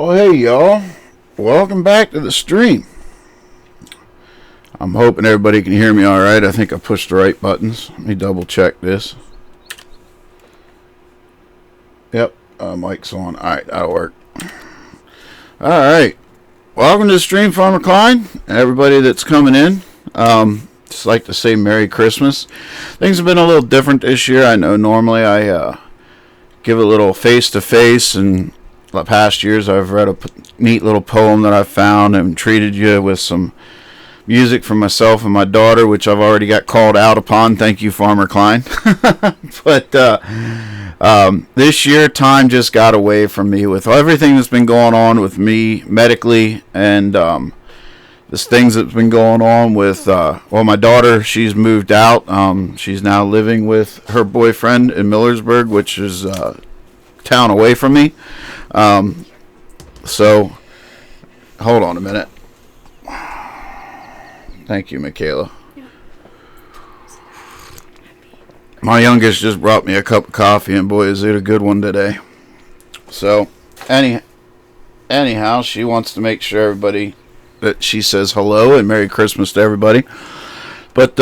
Well, hey y'all, welcome back to the stream. I'm hoping everybody can hear me alright. I think I pushed the right buttons. Let me double check this. Yep, mic's on. Alright, that'll work. Alright, welcome to the stream, Farmer Klein. Everybody that's coming in, just like to say Merry Christmas. Things have been a little different this year. I know normally I give a little face-to-face, and the past years I've read a neat little poem that I found and treated you with some music from myself and my daughter, which I've already got called out upon. Thank you, Farmer Klein. But this year time just got away from me with everything that's been going on with me medically, and there's things that's been going on with my daughter. She's moved out. She's now living with her boyfriend in Millersburg, which is town away from me. So hold on a minute. Thank you, Michaela. My youngest just brought me a cup of coffee, and boy, is it a good one today. So anyhow, she wants to make sure everybody that she says hello and Merry Christmas to everybody. But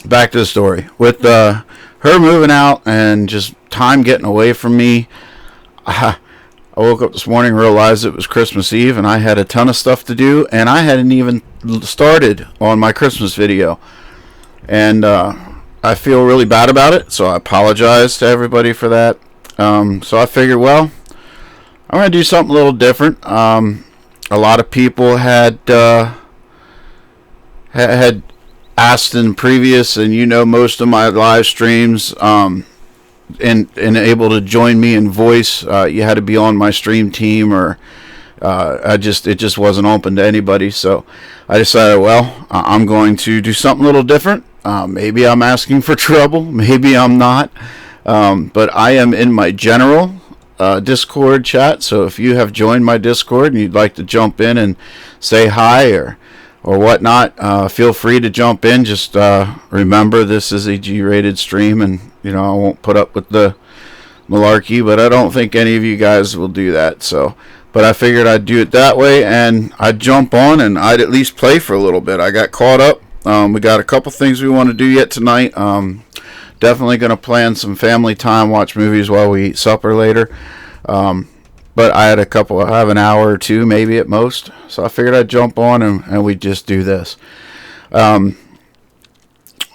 back to the story. With her moving out and just time getting away from me, I woke up this morning and realized it was Christmas Eve, and I had a ton of stuff to do, and I hadn't even started on my Christmas video. And I feel really bad about it, so I apologize to everybody for that. So I figured, well, I'm going to do something a little different. A lot of people had asked in previous, and most of my live streams, and able to join me in voice, you had to be on my stream team, or it just wasn't open to anybody. So I decided, well, I'm going to do something a little different. Maybe I'm asking for trouble, maybe I'm not, but I am in my general Discord chat. So if you have joined my Discord and you'd like to jump in and say hi or whatnot, feel free to jump in. Just remember, this is a G-rated stream, and I won't put up with the malarkey, but I don't think any of you guys will do that. So, but I figured I'd do it that way, and I'd jump on and I'd at least play for a little bit. I got caught up. We got a couple things we want to do yet tonight. Definitely going to plan some family time, watch movies while we eat supper later. But I had I have an hour or two maybe at most, so I figured I'd jump on and we'd just do this.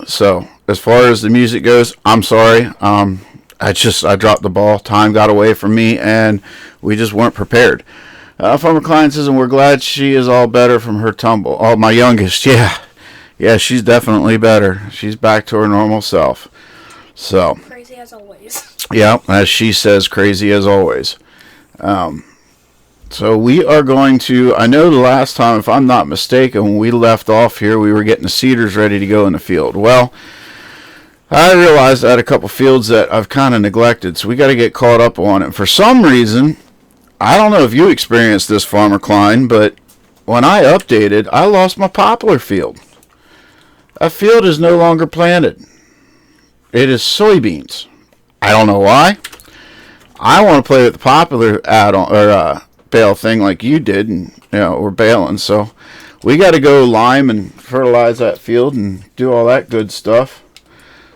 So as far as the music goes, I'm sorry. I dropped the ball. Time got away from me, and we just weren't prepared. Farmer Klein says, and we're glad she is all better from her tumble. Oh, my youngest, yeah, she's definitely better. She's back to her normal self. So crazy as always. Yeah, as she says, crazy as always. So we are going to, I know the last time, if I'm not mistaken, when we left off here, we were getting the seeders ready to go in the field. Well, I realized I had a couple fields that I've kind of neglected, so we got to get caught up on it. For some reason, I don't know if you experienced this, Farmer Klein, but when I updated, I lost my poplar field. That field is no longer planted. It is soybeans. I don't know why. I want to play with the popular add-on or bale thing like you did, and we're baling. So we got to go lime and fertilize that field and do all that good stuff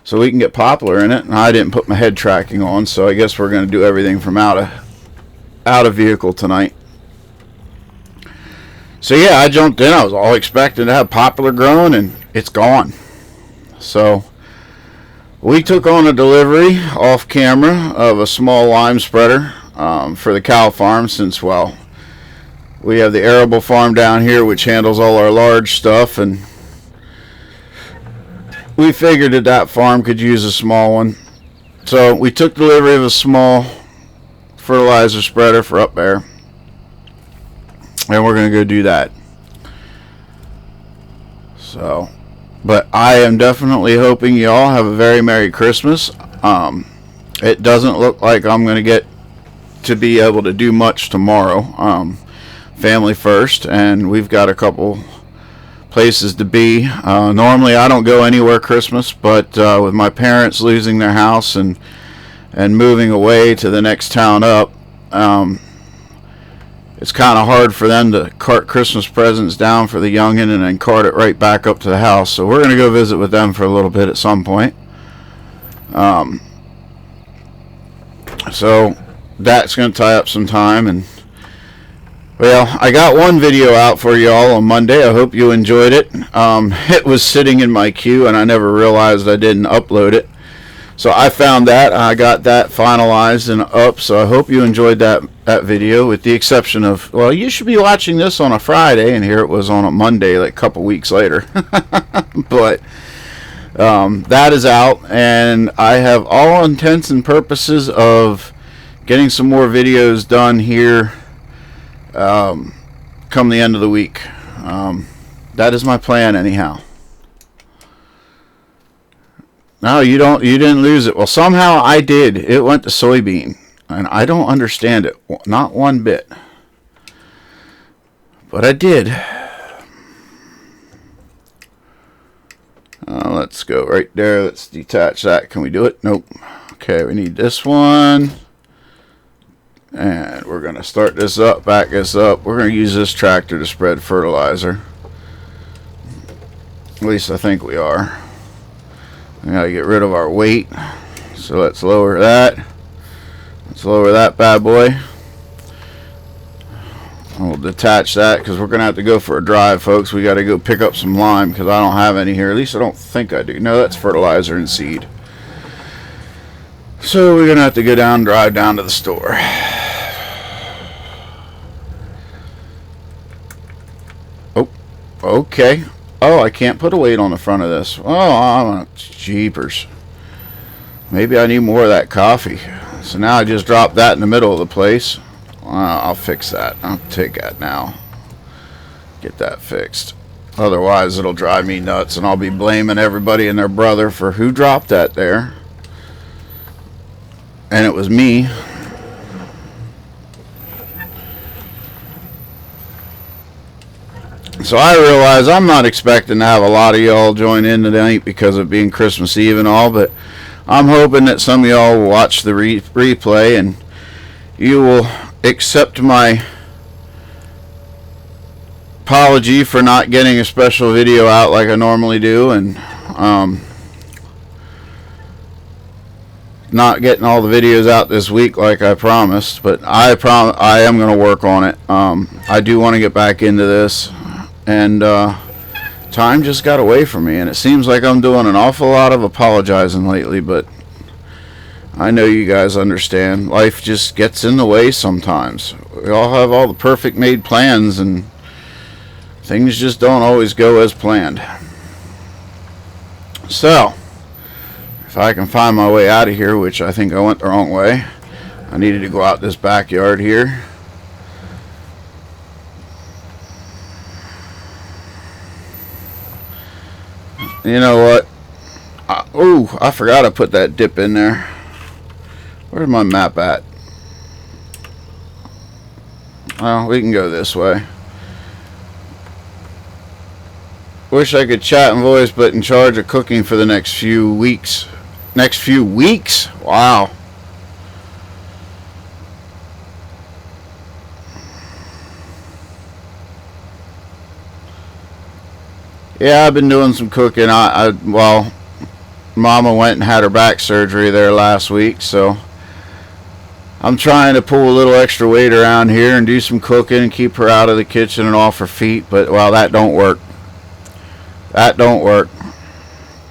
so we can get poplar in it. And I didn't put my head tracking on, so I guess we're going to do everything from out of vehicle tonight. So yeah, I jumped in. I was all expecting to have poplar growing, and it's gone. So we took on a delivery off camera of a small lime spreader for the cow farm, since, well, we have the arable farm down here which handles all our large stuff, and we figured that farm could use a small one. So we took delivery of a small fertilizer spreader for up there, and we're going to go do that. So, but I am definitely hoping you all have a very Merry Christmas. It doesn't look like I'm going to get to be able to do much tomorrow. Family first, and we've got a couple places to be. Normally I don't go anywhere Christmas, but with my parents losing their house and moving away to the next town up, it's kind of hard for them to cart Christmas presents down for the youngin' and then cart it right back up to the house. So we're going to go visit with them for a little bit at some point. So that's going to tie up some time. And well, I got one video out for y'all on Monday. I hope you enjoyed it. It was sitting in my queue and I never realized I didn't upload it. So I found that. I got that finalized and up. So I hope you enjoyed that video, with the exception of, well, you should be watching this on a Friday, and here it was on a Monday, like a couple weeks later. But that is out, and I have all intents and purposes of getting some more videos done here come the end of the week. That is my plan anyhow. No, you didn't lose it. Well, somehow I did. It went to soybean, and I don't understand it, not one bit. But I did. Let's go right there. Let's detach that. Can we do it? Nope. Okay, we need this one. And we're going to start this up, back this up. We're going to use this tractor to spread fertilizer. At least I think we are. We got to get rid of our weight. So let's lower that. Let's lower that bad boy. We'll detach that because we're going to have to go for a drive, folks. We got to go pick up some lime because I don't have any here. At least I don't think I do. No, that's fertilizer and seed. So we're going to have to go down, drive down to the store. Oh, okay. Oh, I can't put a weight on the front of this. Oh, jeepers. Maybe I need more of that coffee. So now I just dropped that in the middle of the place. I'll fix that. I'll take that now. Get that fixed. Otherwise, it'll drive me nuts, and I'll be blaming everybody and their brother for who dropped that there. And it was me. So I realize I'm not expecting to have a lot of y'all join in tonight because of being Christmas Eve and all, but I'm hoping that some of y'all will watch the replay and you will accept my apology for not getting a special video out like I normally do, and not getting all the videos out this week like I promised. But I am going to work on it. I do want to get back into this, and time just got away from me, and it seems like I'm doing an awful lot of apologizing lately, but I know you guys understand. Life just gets in the way sometimes. We all have all the perfect made plans, and things just don't always go as planned. So, if I can find my way out of here, which I think I went the wrong way, I needed to go out this backyard here. You know what? Oh, I forgot I put that dip in there. Where's my map at? Well, we can go this way. Wish I could chat and voice, but in charge of cooking for the next few weeks. Next few weeks? Wow. Yeah, I've been doing some cooking. Well, Mama went and had her back surgery there last week, so I'm trying to pull a little extra weight around here and do some cooking and keep her out of the kitchen and off her feet, but, well, that don't work. That don't work.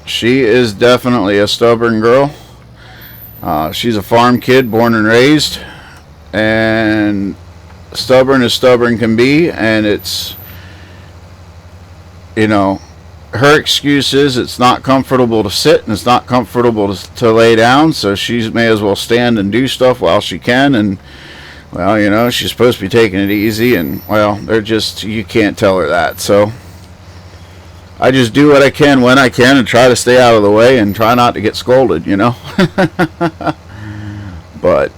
She is definitely a stubborn girl. She's a farm kid, born and raised, and stubborn as stubborn can be, and it's, you know, her excuse is it's not comfortable to sit and it's not comfortable to lay down, so she may as well stand and do stuff while she can. And, well, you know, she's supposed to be taking it easy, and, well, they're just, you can't tell her that. So I just do what I can when I can and try to stay out of the way and try not to get scolded, you know. But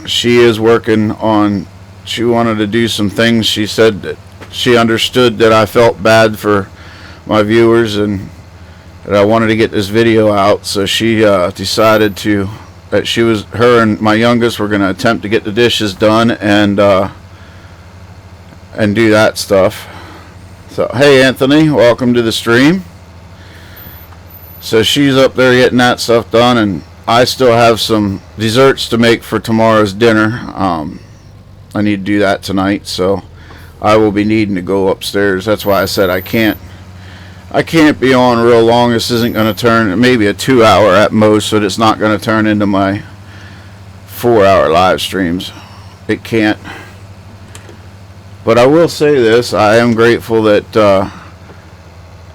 she is working on, she wanted to do some things. She said that she understood that I felt bad for my viewers and that I wanted to get this video out, so she decided to that her and my youngest were going to attempt to get the dishes done and do that stuff. So, hey Anthony, welcome to the stream. So she's up there getting that stuff done, and I still have some desserts to make for tomorrow's dinner. I need to do that tonight, so I will be needing to go upstairs. That's why I said I can't be on real long. This isn't going to turn, maybe a 2-hour at most, so it's not going to turn into my 4-hour live streams. It can't. But I will say this, I am grateful that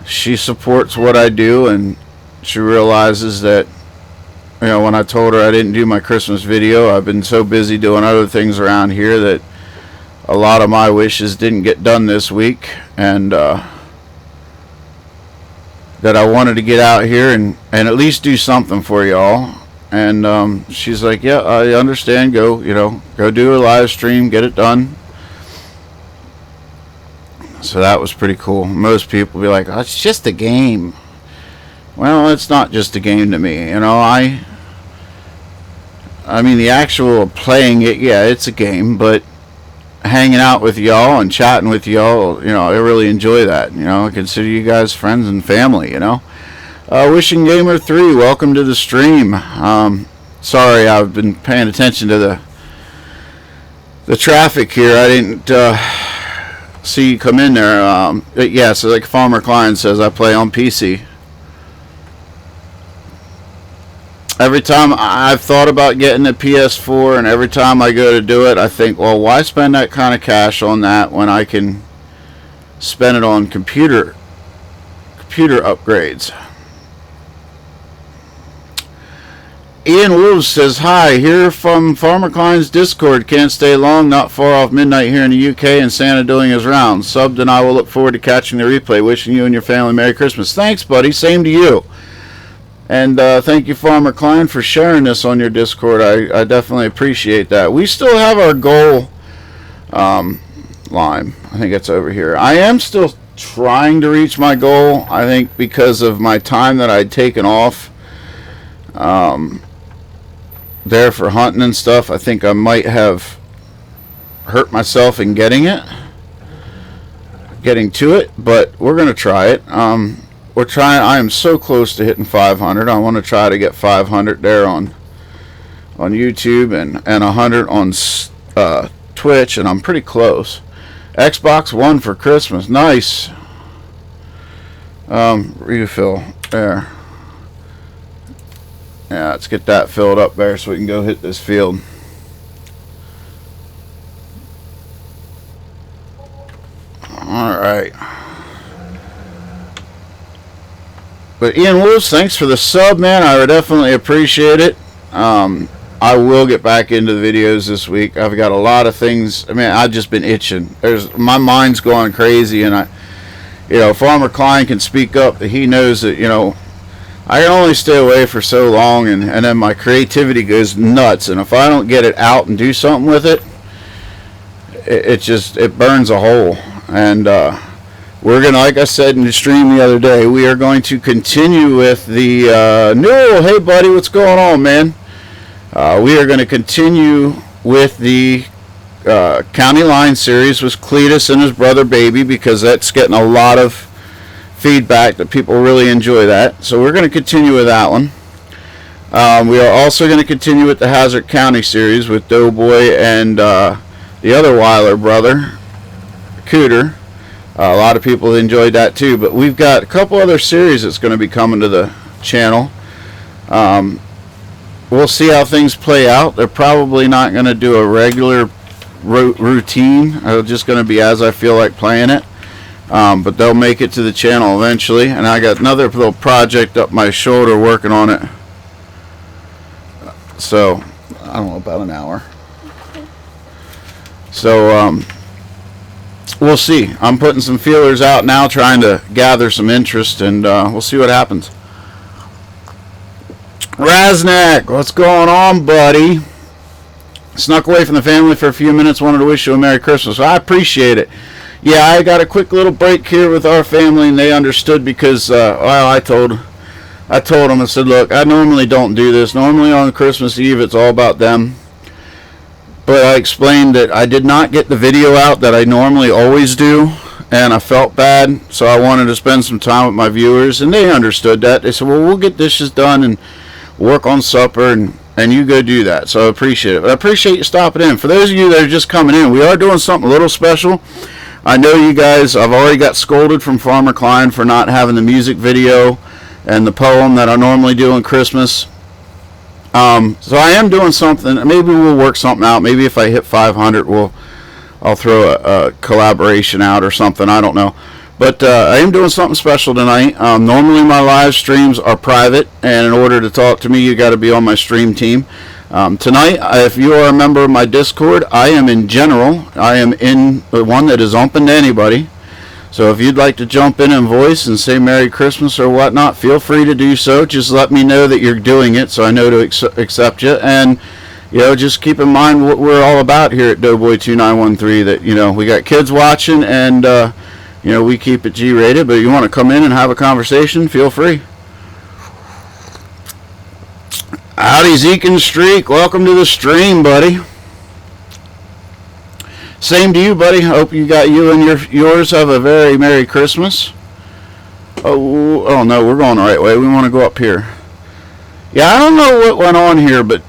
she supports what I do, and she realizes that, you know, when I told her I didn't do my Christmas video, I've been so busy doing other things around here that a lot of my wishes didn't get done this week, and that I wanted to get out here and at least do something for y'all. And she's like, yeah, I understand, go do a live stream, get it done. So that was pretty cool. Most people be like, oh, it's just a game. Well, it's not just a game to me. You know, I mean, the actual playing it, yeah, it's a game, but hanging out with y'all and chatting with y'all, you know, I really enjoy that. You know, I consider you guys friends and family, you know. Wishing Gamer 3, welcome to the stream. Sorry, I've been paying attention to the traffic here. I didn't see you come in there. Yeah, so like Farmer Klein says, I play on PC. Every time I've thought about getting a PS4, and every time I go to do it, I think, well, why spend that kind of cash on that when I can spend it on computer upgrades? Ian Wolves says, hi, here from Farmer Klein's Discord. Can't stay long, not far off midnight here in the UK, and Santa doing his rounds. Subbed, and I will look forward to catching the replay. Wishing you and your family Merry Christmas. Thanks, buddy. Same to you. And thank you, Farmer Klein, for sharing this on your Discord. I definitely appreciate that. We still have our goal, Lime. I think it's over here. I am still trying to reach my goal. I think because of my time that I'd taken off there for hunting and stuff, I think I might have hurt myself in getting to it, but we're going to try it. We're trying. I am so close to hitting 500. I want to try to get 500 there on YouTube and 100 on Twitch, and I'm pretty close. Xbox One for Christmas. Nice. Refill there. Yeah, let's get that filled up there so we can go hit this field. All right. But Ian Wolves, thanks for the sub, man. I would definitely appreciate it. I will get back into the videos this week. I've got a lot of things. I mean, I've just been itching. My mind's going crazy, and Farmer Klein can speak up. He knows that, I can only stay away for so long, and then my creativity goes nuts. And if I don't get it out and do something with it, it burns a hole. And we're going to, like I said in the stream the other day, we are going to continue with the Newell. Hey, buddy, what's going on, man? We are going to continue with the County Line series with Cletus and his brother Baby, because that's getting a lot of feedback that people really enjoy that. So we're going to continue with that one. We are also going to continue with the Hazard County series with Doughboy and the other Weiler brother, Cooter. A lot of people enjoyed that too, but we've got a couple other series that's going to be coming to the channel. We'll see how things play out. They're probably not going to do a regular routine. It's just going to be as I feel like playing it. But they'll make it to the channel eventually. And I got another little project up my shoulder working on it. So, I don't know, about an hour. So, we'll see. I'm putting some feelers out now, trying to gather some interest, and we'll see what happens. Raznak, what's going on, buddy? Snuck away from the family for a few minutes. Wanted to wish you a Merry Christmas. I appreciate it. Yeah, I got a quick little break here with our family, and they understood because, well, I told I told them, I said, look, I normally don't do this. Normally on Christmas Eve, it's all about them. But I explained that I did not get the video out that I normally always do, and I felt bad, so I wanted to spend some time with my viewers, and they understood that. They said, well, we'll get dishes done and work on supper, and you go do that. So I appreciate it. But I appreciate you stopping in. For those of you that are just coming in, we are doing something a little special. I know you guys, I've already got scolded from Farmer Klein for not having the music video and the poem that I normally do on Christmas. So I am doing something. Maybe we'll work something out. Maybe if I hit 500, I'll throw a collaboration out or something. I don't know. But I am doing something special tonight. Normally my live streams are private, and in order to talk to me, you got to be on my stream team. Tonight, if you are a member of my Discord, I am in general. I am in the one that is open to anybody. So if you'd like to jump in and voice and say Merry Christmas or whatnot, feel free to do so. Just let me know that you're doing it so I know to accept you. And, you know, just keep in mind what we're all about here at Doughboy 2913, that, you know, we got kids watching, and, you know, we keep it G-rated. But if you want to come in and have a conversation, feel free. Howdy, Zeke and Streak. Welcome to the stream, buddy. Same to you, buddy. Hope you got you and yours have a very Merry Christmas. Oh no, we're going the right way. We want to go up here. Yeah, I don't know what went on here, but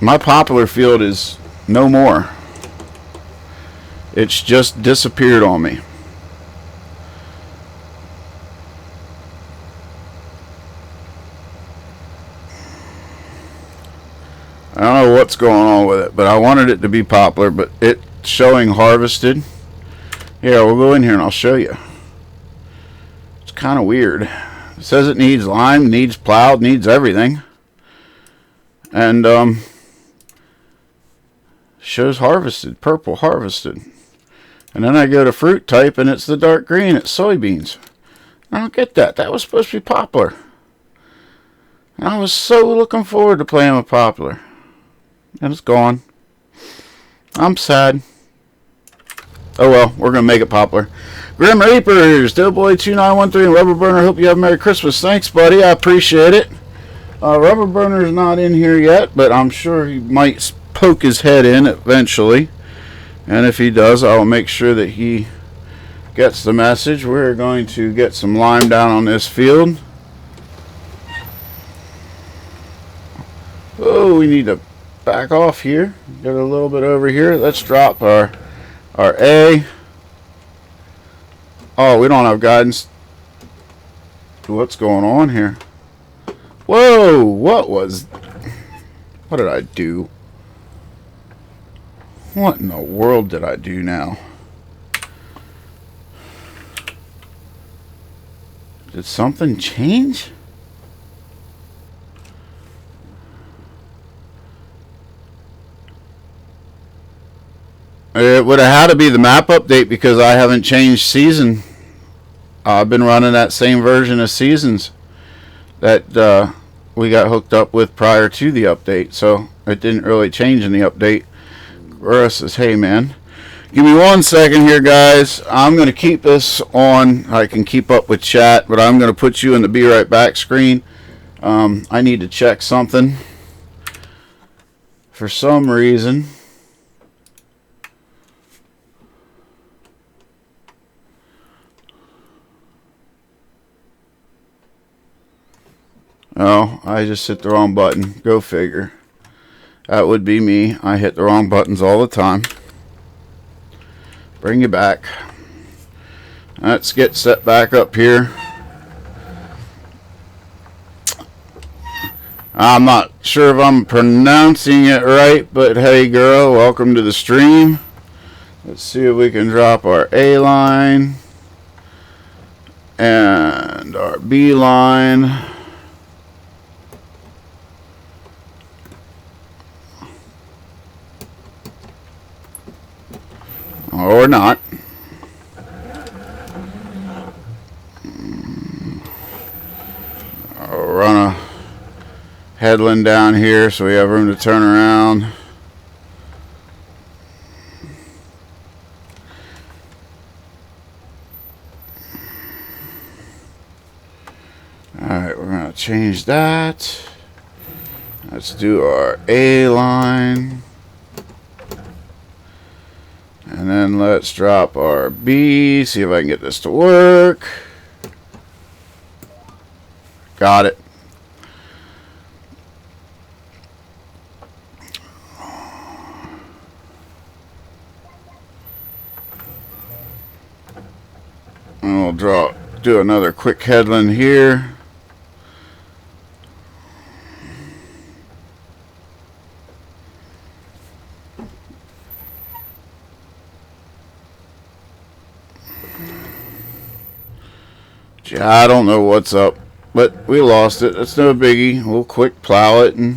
my popular field is no more. It's just disappeared on me. I don't know what's going on with it, but I wanted it to be popular, but it's showing harvested. Here, we'll go in here and I'll show you. It's kind of weird. It says it needs lime, needs plowed, needs everything. And shows harvested, purple harvested. And then I go to fruit type and it's the dark green, it's soybeans. I don't get that. That was supposed to be popular. And I was so looking forward to playing with popular. And it's gone. I'm sad. Oh well, we're going to make it popular. Grim Reapers, Doughboy 2913, and Rubber Burner, hope you have a Merry Christmas. Thanks, buddy. I appreciate it. Rubber Burner's not in here yet, but I'm sure he might poke his head in eventually. And if he does, I'll make sure that he gets the message. We're going to get some lime down on this field. Oh, we need to back off here. Get a little bit over here. Let's drop our A. Oh, we don't have guidance. What's going on here? Whoa, what did I do? What in the world did I do now? Did something change? It would have had to be the map update because I haven't changed season. I've been running that same version of seasons that we got hooked up with prior to the update, so it didn't really change in the update. Russ says, hey man, give me 1 second here, guys. I'm going to keep this on. I can keep up with chat, but I'm going to put you in the be right back screen. I need to check something. For some reason, oh, I just hit the wrong button. Go figure. That would be me. I hit the wrong buttons all the time. Bring you back. Let's get set back up here. I'm not sure if I'm pronouncing it right, but hey girl, welcome to the stream. Let's see if we can drop our A line and our B line. Or not. I'll run a headland down here so we have room to turn around. we're going to change that. Let's do our A line. And then let's drop our B. See if I can get this to work. Got it. And we'll do another quick headland here. Yeah, I don't know what's up, but we lost it. It's no biggie. We'll quick plow it and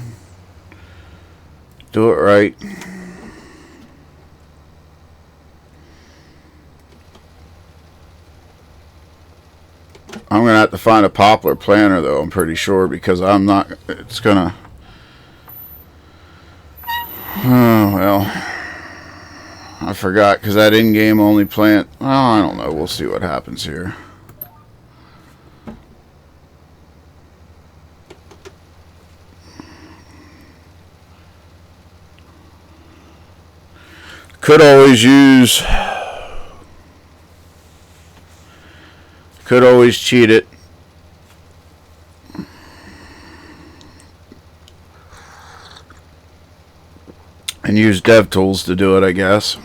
do it right. I'm going to have to find a poplar planter, though, I'm pretty sure, because I'm not, it's going to, oh, well, I forgot, because that in-game only plant, well, I don't know, we'll see what happens here. Could always cheat it. And use DevTools to do it, I guess.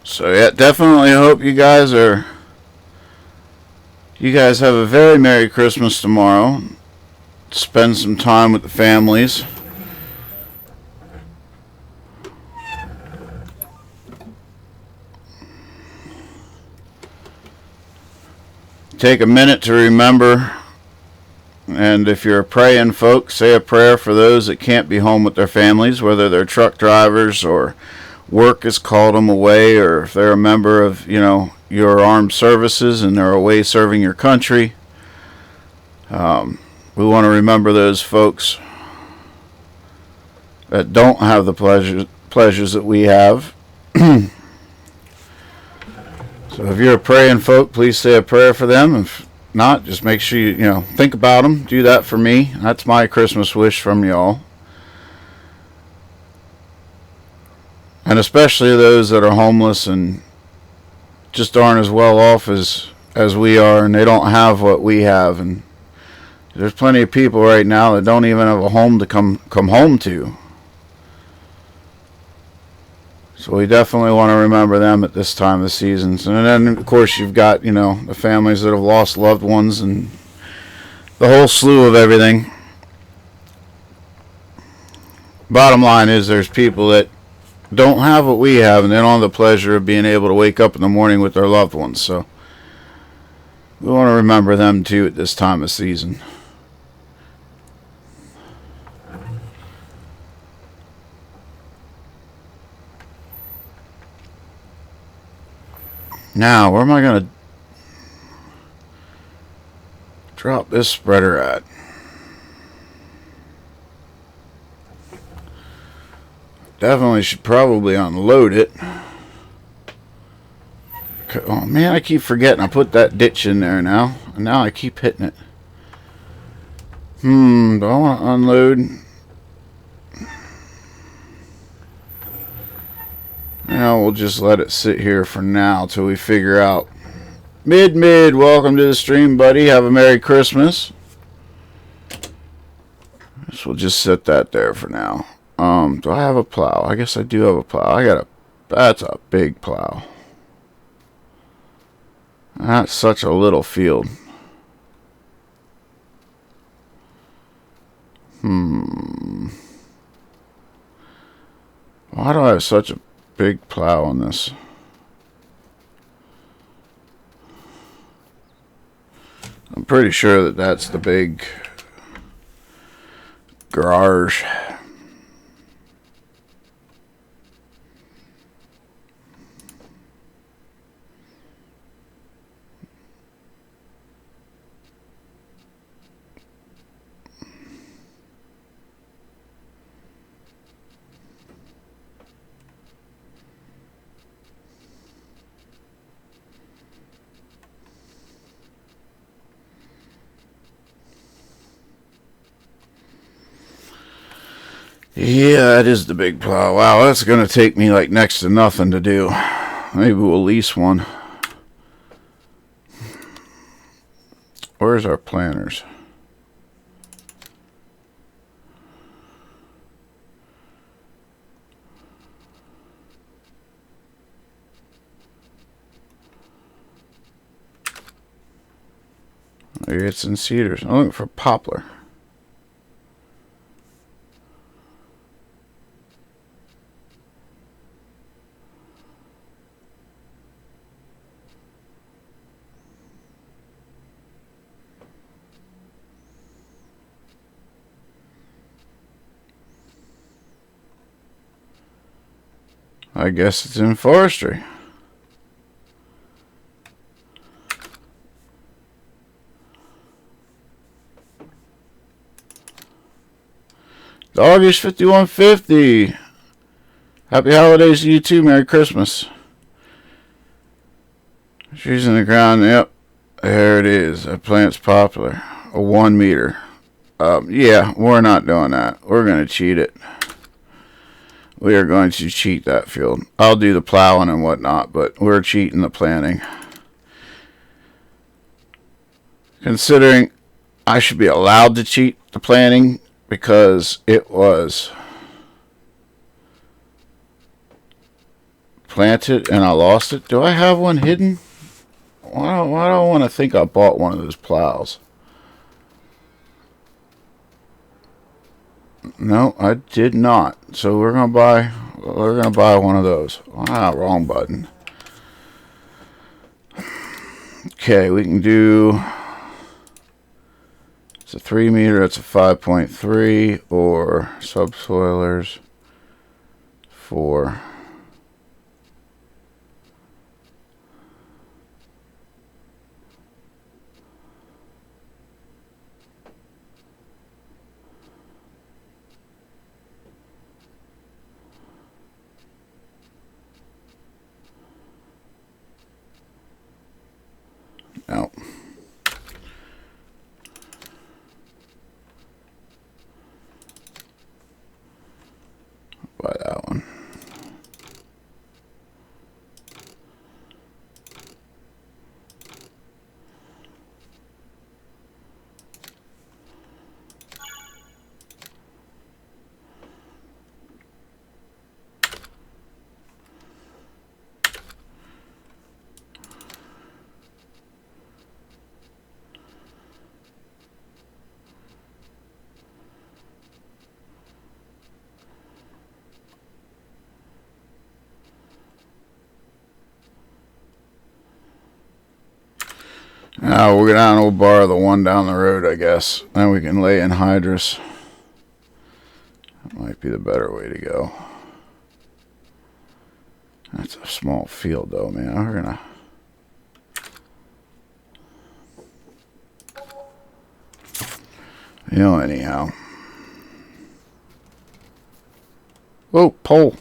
So yeah, definitely hope you guys have a very Merry Christmas tomorrow. Spend some time with the families. Take a minute to remember, and if you're praying folks, say a prayer for those that can't be home with their families, whether they're truck drivers or work has called them away, or if they're a member of, your armed services and they're away serving your country. We want to remember those folks that don't have the pleasures that we have. So if you're a praying folk, please say a prayer for them. If not, just make sure you think about them. Do that for me. That's my Christmas wish from y'all. And especially those that are homeless and just aren't as well off as we are, and they don't have what we have. And there's plenty of people right now that don't even have a home to come home to. So we definitely want to remember them at this time of the season. And then, of course, you've got, the families that have lost loved ones and the whole slew of everything. Bottom line is there's people that don't have what we have, and they don't have the pleasure of being able to wake up in the morning with their loved ones. So we want to remember them too at this time of season. Now, where am I going to drop this spreader at? Definitely should probably unload it. Oh man, I keep forgetting I put that ditch in there now. And now I keep hitting it. Do I want to unload? We'll just let it sit here for now till we figure out. Mid, welcome to the stream, buddy. Have a Merry Christmas. So we'll just set that there for now. Do I have a plow? I guess I do have a plow. That's a big plow. That's such a little field. Why do I have such a big plow on this? I'm pretty sure that that's the big garage. Yeah, that is the big plow. Wow, that's going to take me like next to nothing to do. Maybe we'll lease one. Where's our planters? Maybe it's in cedars. I'm looking for poplar. I guess it's in forestry. Doggish 5150. Happy holidays to you too. Merry Christmas. Trees in the ground. Yep. There it is. That plant's popular. A 1 meter. Yeah, we're not doing that. We're going to cheat it. We are going to cheat that field. I'll do the plowing and whatnot, but we're cheating the planting. Considering I should be allowed to cheat the planting because it was planted and I lost it. Do I have one hidden? Why do I want to think I bought one of those plows? No, I did not. So we're gonna buy one of those. Ah, wrong button. Okay, we can do. It's a 3 meter. It's a 5.3 or subsoilers for. No. Buy that one. Now we'll go down and we'll borrow the one down the road, I guess. Then we can lay in hydrous. That might be the better way to go. That's a small field though, man. We're gonna. You know, anyhow. Whoa, pole.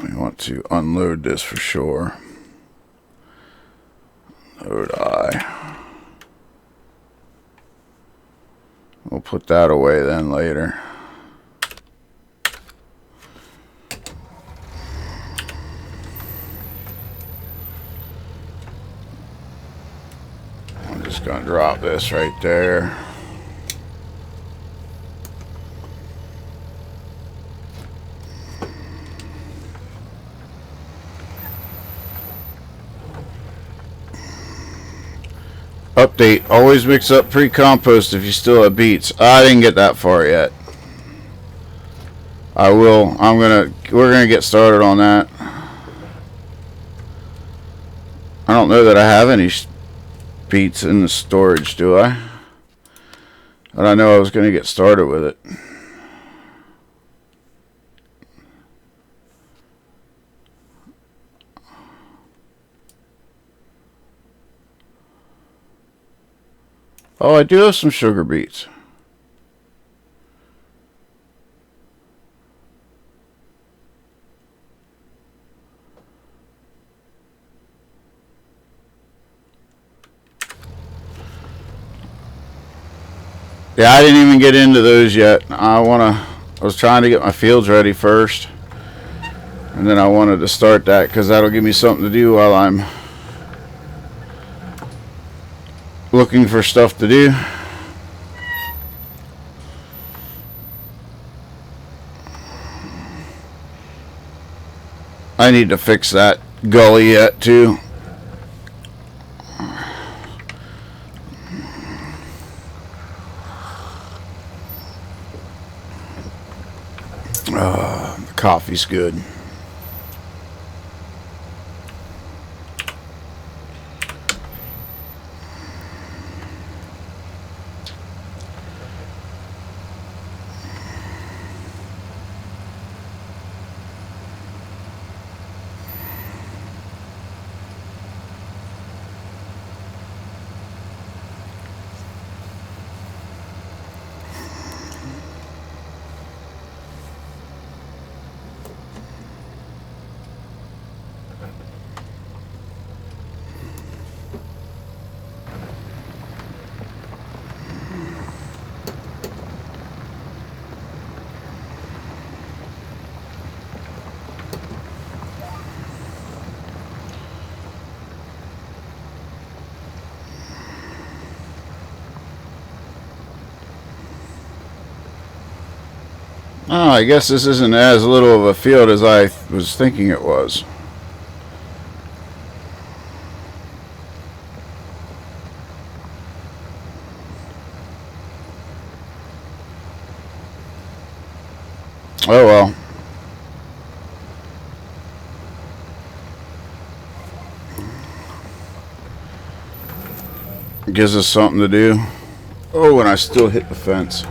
We want to unload this for sure. Load I. We'll put that away then later. I'm just going to drop this right there. Update, always mix up pre-compost if you still have beets. I didn't get that far yet. I will. We're gonna get started on that. I don't know that I have any beets in the storage, do I? But I know I was gonna get started with it. Oh, I do have some sugar beets. Yeah, I didn't even get into those yet. I was trying to get my fields ready first, and then I wanted to start that because that'll give me something to do while I'm looking for stuff to do. I need to fix that gully yet too. The coffee's good. Oh, I guess this isn't as little of a field as I was thinking it was. Oh well. Gives us something to do. Oh, and I still hit the fence.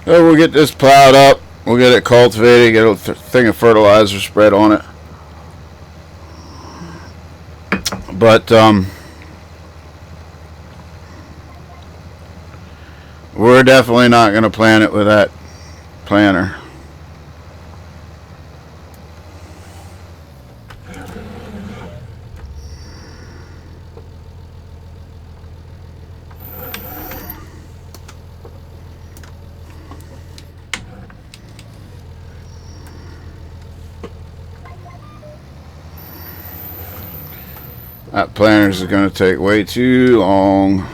So we'll get this plowed up. We'll get it cultivated. Get a thing of fertilizer spread on it. But we're definitely not going to plant it with that planter. That planters is going to take way too long.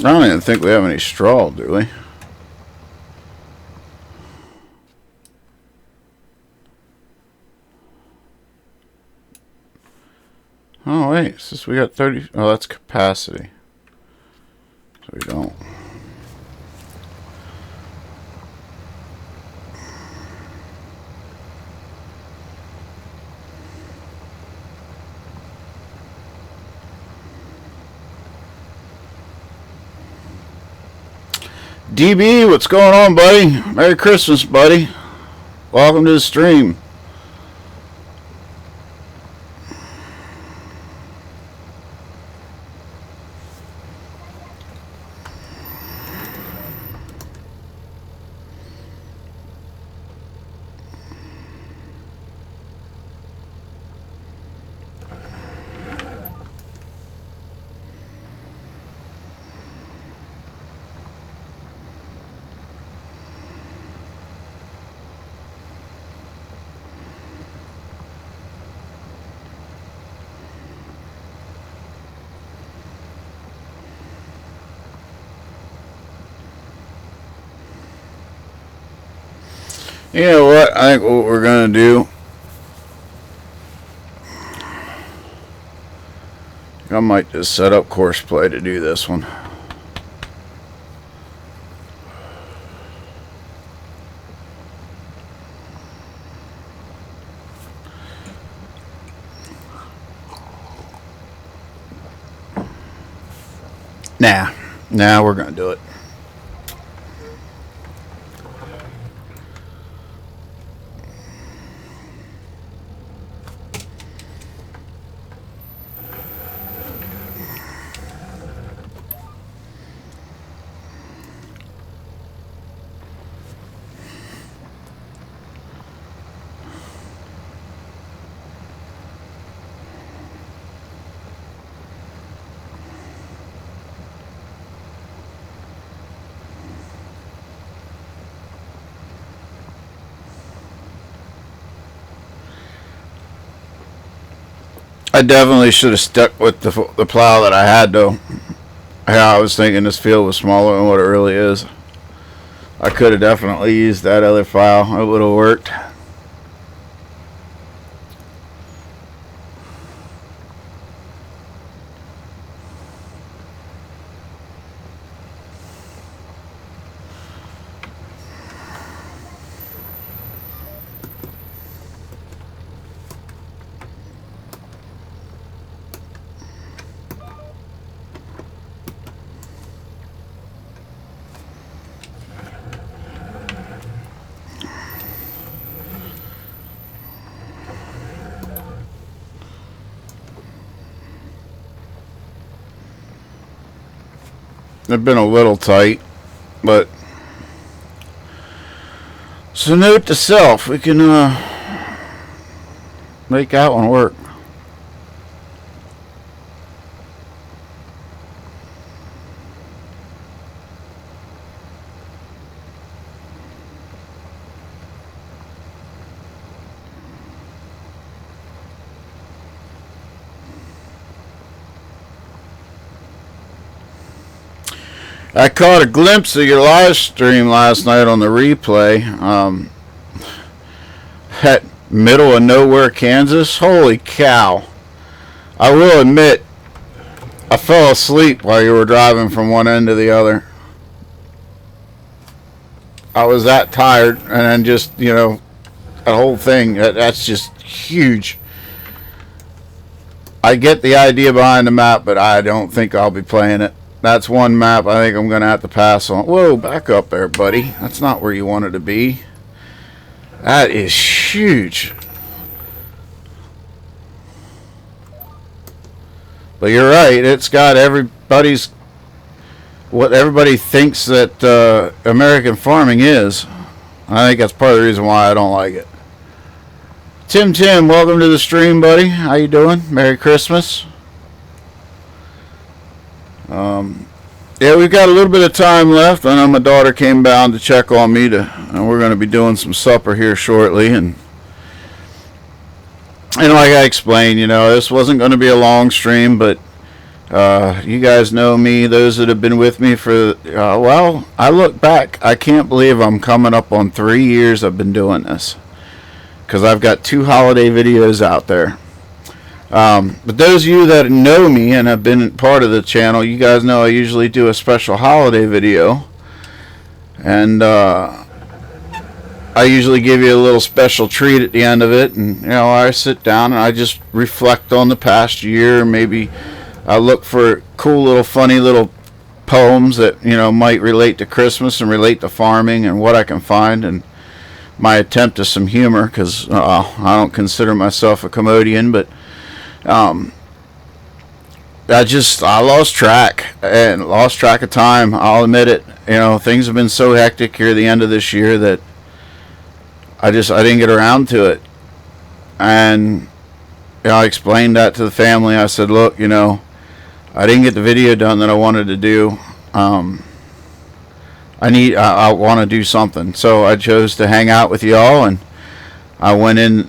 I don't even think we have any straw, do we? Oh, wait. Since we got 30... Oh, that's capacity. So we don't. DB, what's going on, buddy? Merry Christmas, buddy. Welcome to the stream. You know what? I think what we're going to do, I might just set up course play to do this one. Nah, we're going to do it. I definitely should have stuck with the plow that I had, though. Yeah, I was thinking this field was smaller than what it really is. I could have definitely used that other plow. It would have worked. They've been a little tight, but so note to self, we can make that one work. I caught a glimpse of your live stream last night on the replay. At middle of nowhere, Kansas. Holy cow. I will admit, I fell asleep while you were driving from one end to the other. I was that tired, and then just, you know, the whole thing, that's just huge. I get the idea behind the map, but I don't think I'll be playing it. That's one map I think I'm going to have to pass on. Whoa, back up there, buddy. That's not where you wanted to be. That is huge. But you're right. It's got everybody's... what everybody thinks that American farming is. I think that's part of the reason why I don't like it. Tim, welcome to the stream, buddy. How you doing? Merry Christmas. Yeah, we've got a little bit of time left. I know my daughter came down to check on me, and we're going to be doing some supper here shortly. And like I explained, you know, this wasn't going to be a long stream, but you guys know me, those that have been with me for, well, I look back, I can't believe I'm coming up on 3 years I've been doing this, because I've got 2 holiday videos out there. But those of you that know me and have been part of the channel, you guys know I usually do a special holiday video, and I usually give you a little special treat at the end of it. And you know, I sit down and I just reflect on the past year. Maybe I look for cool little funny little poems that, you know, might relate to Christmas and relate to farming and what I can find, and my attempt at some humor, because I don't consider myself a comedian, but I lost track of time. I'll admit it. You know, things have been so hectic here at the end of this year that I didn't get around to it. And you know, I explained that to the family. I said, look, you know, I didn't get the video done that I wanted to do. I want to do something. So I chose to hang out with y'all, and I'm in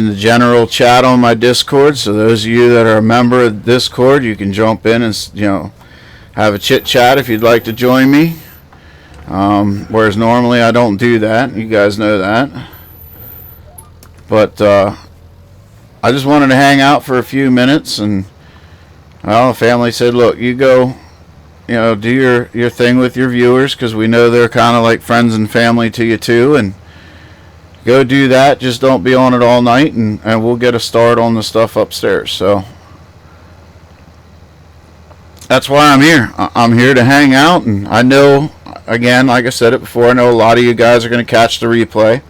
the general chat on my Discord, so those of you that are a member of Discord, you can jump in and, you know, have a chit chat if you'd like to join me. Whereas normally I don't do that. You guys know that. But I just wanted to hang out for a few minutes, and well, the family said, look, you go, do your thing with your viewers, because we know they're kind of like friends and family to you too, and go do that. Just don't be on it all night, and we'll get a start on the stuff upstairs. So that's why I'm here. I'm here to hang out, and I know, again, like I said it before, I know a lot of you guys are going to catch the replay.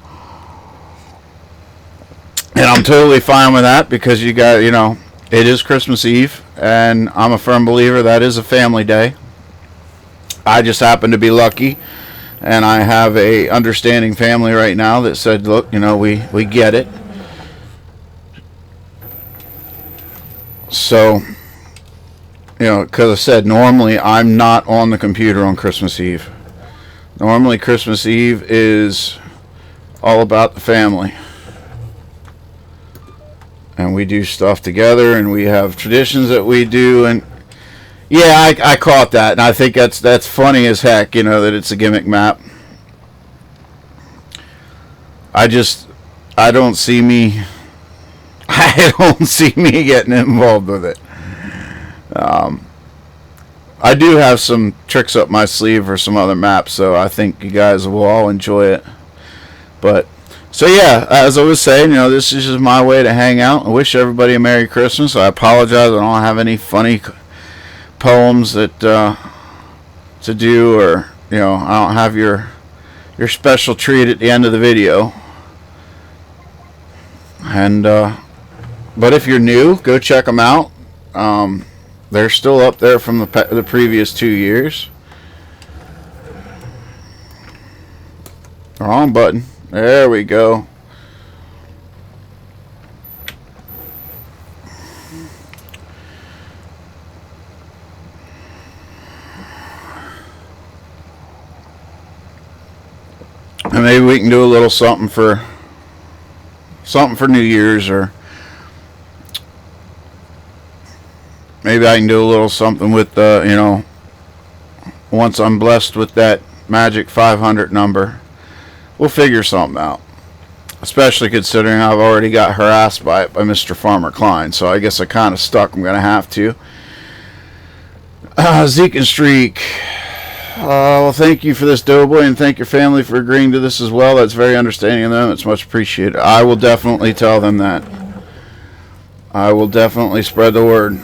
And I'm totally fine with that, because you guys, it is Christmas Eve, and I'm a firm believer that is a family day. I just happen to be lucky, and I have a understanding family right now that said, look, we get it. So, because I said, normally I'm not on the computer on Christmas Eve. Normally Christmas Eve is all about the family. And we do stuff together, and we have traditions that we do, and yeah, I caught that, and I think that's funny as heck, that it's a gimmick map. I don't see me getting involved with it. I do have some tricks up my sleeve for some other maps, so I think you guys will all enjoy it. But so yeah, as I was saying, this is just my way to hang out. I wish everybody a Merry Christmas. I apologize, I don't have any funny poems that to do, or I don't have your special treat at the end of the video. And but if you're new, go check them out. They're still up there from the previous 2 years. Wrong button. There we go. And maybe we can do a little something for New Year's, or maybe I can do a little something with once I'm blessed with that magic 500 number. We'll figure something out. Especially considering I've already got harassed by Mr. Farmer Klein, so I guess I kind of stuck. I'm going to have to. Zeke and Streak. Well, thank you for this, Doughboy, and thank your family for agreeing to this as well. That's very understanding of them. It's much appreciated. I will definitely tell them that. I will definitely spread the word.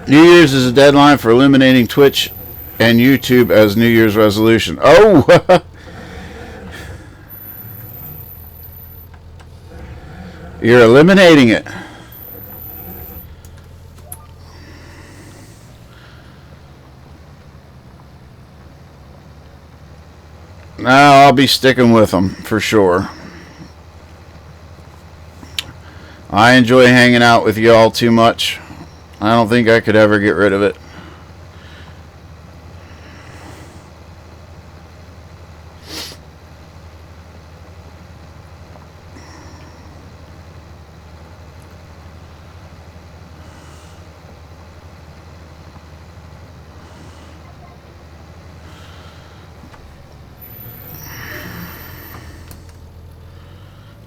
New Year's is a deadline for eliminating Twitch and YouTube as New Year's resolution. Oh! You're eliminating it. No, I'll be sticking with them for sure. I enjoy hanging out with y'all too much. I don't think I could ever get rid of it.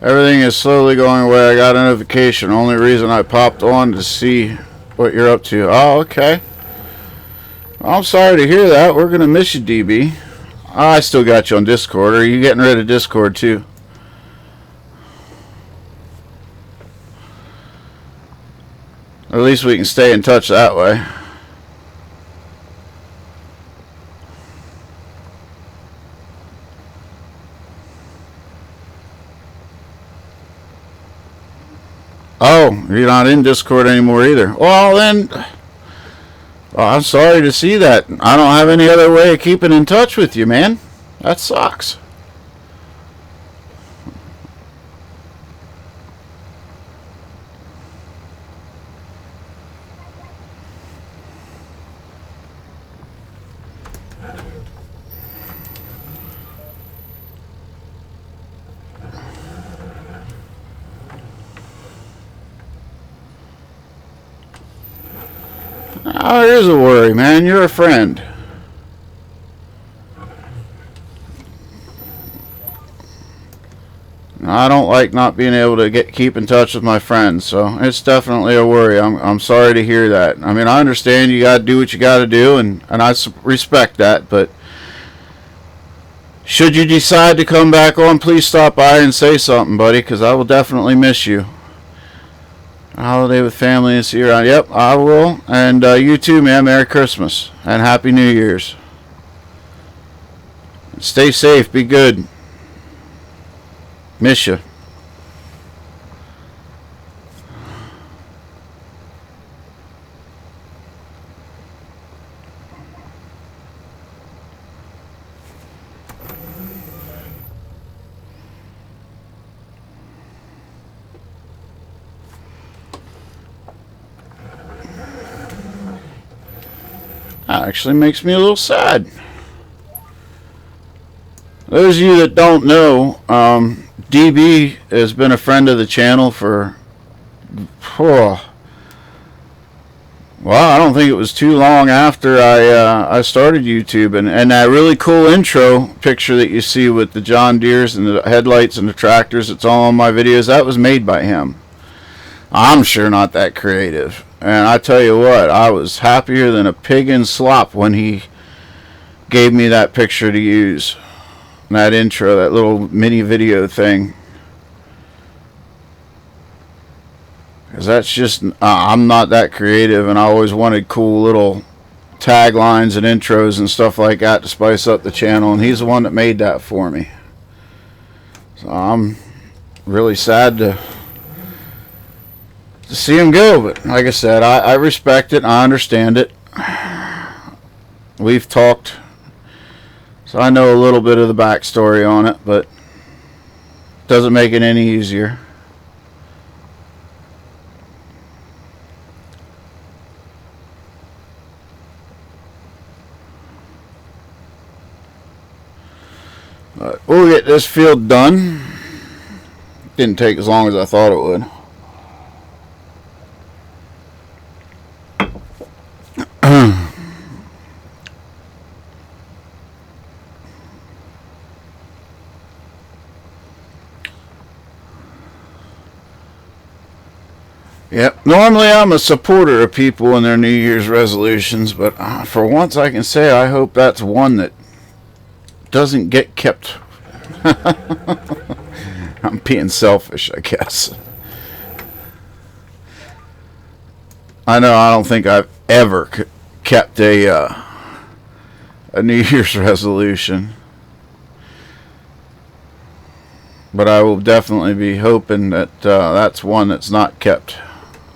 Everything is slowly going away. I got a notification. Only reason I popped on to see what you're up to. Oh, okay. I'm sorry to hear that. We're going to miss you, DB. I still got you on Discord. Are you getting rid of Discord too? At least we can stay in touch that way. Oh, you're not in Discord anymore either. Well, then, I'm sorry to see that. I don't have any other way of keeping in touch with you, man. That sucks. Oh, here's a worry, man. You're a friend. I don't like not being able to keep in touch with my friends, so it's definitely a worry. I'm sorry to hear that. I mean, I understand you got to do what you got to do, and I respect that, but should you decide to come back on, please stop by and say something, buddy, because I will definitely miss you. A holiday with family and see you around. Yep, I will. And you too, man. Merry Christmas and Happy New Year's. Stay safe. Be good. Miss you. That actually makes me a little sad. Those of you that don't know, DB has been a friend of the channel for, well, I don't think it was too long after I started YouTube, and that really cool intro picture that you see with the John Deeres and the headlights and the tractors, it's all on my videos, that was made by him. I'm sure not that creative, and I tell you what, I was happier than a pig in slop when he gave me that picture to use. That intro, that little mini video thing, because that's just I'm not that creative, and I always wanted cool little taglines and intros and stuff like that to spice up the channel, and he's the one that made that for me. So I'm really sad to see him go, but like I said, I respect it, I understand it. We've talked, so I know a little bit of the backstory on it, but it doesn't make it any easier. But we'll get this field done. Didn't take as long as I thought it would. Yep. Normally I'm a supporter of people and their New Year's resolutions, but for once I can say I hope that's one that doesn't get kept. I'm being selfish, I guess. I know I don't think I've ever kept a New Year's resolution, but I will definitely be hoping that that's one that's not kept,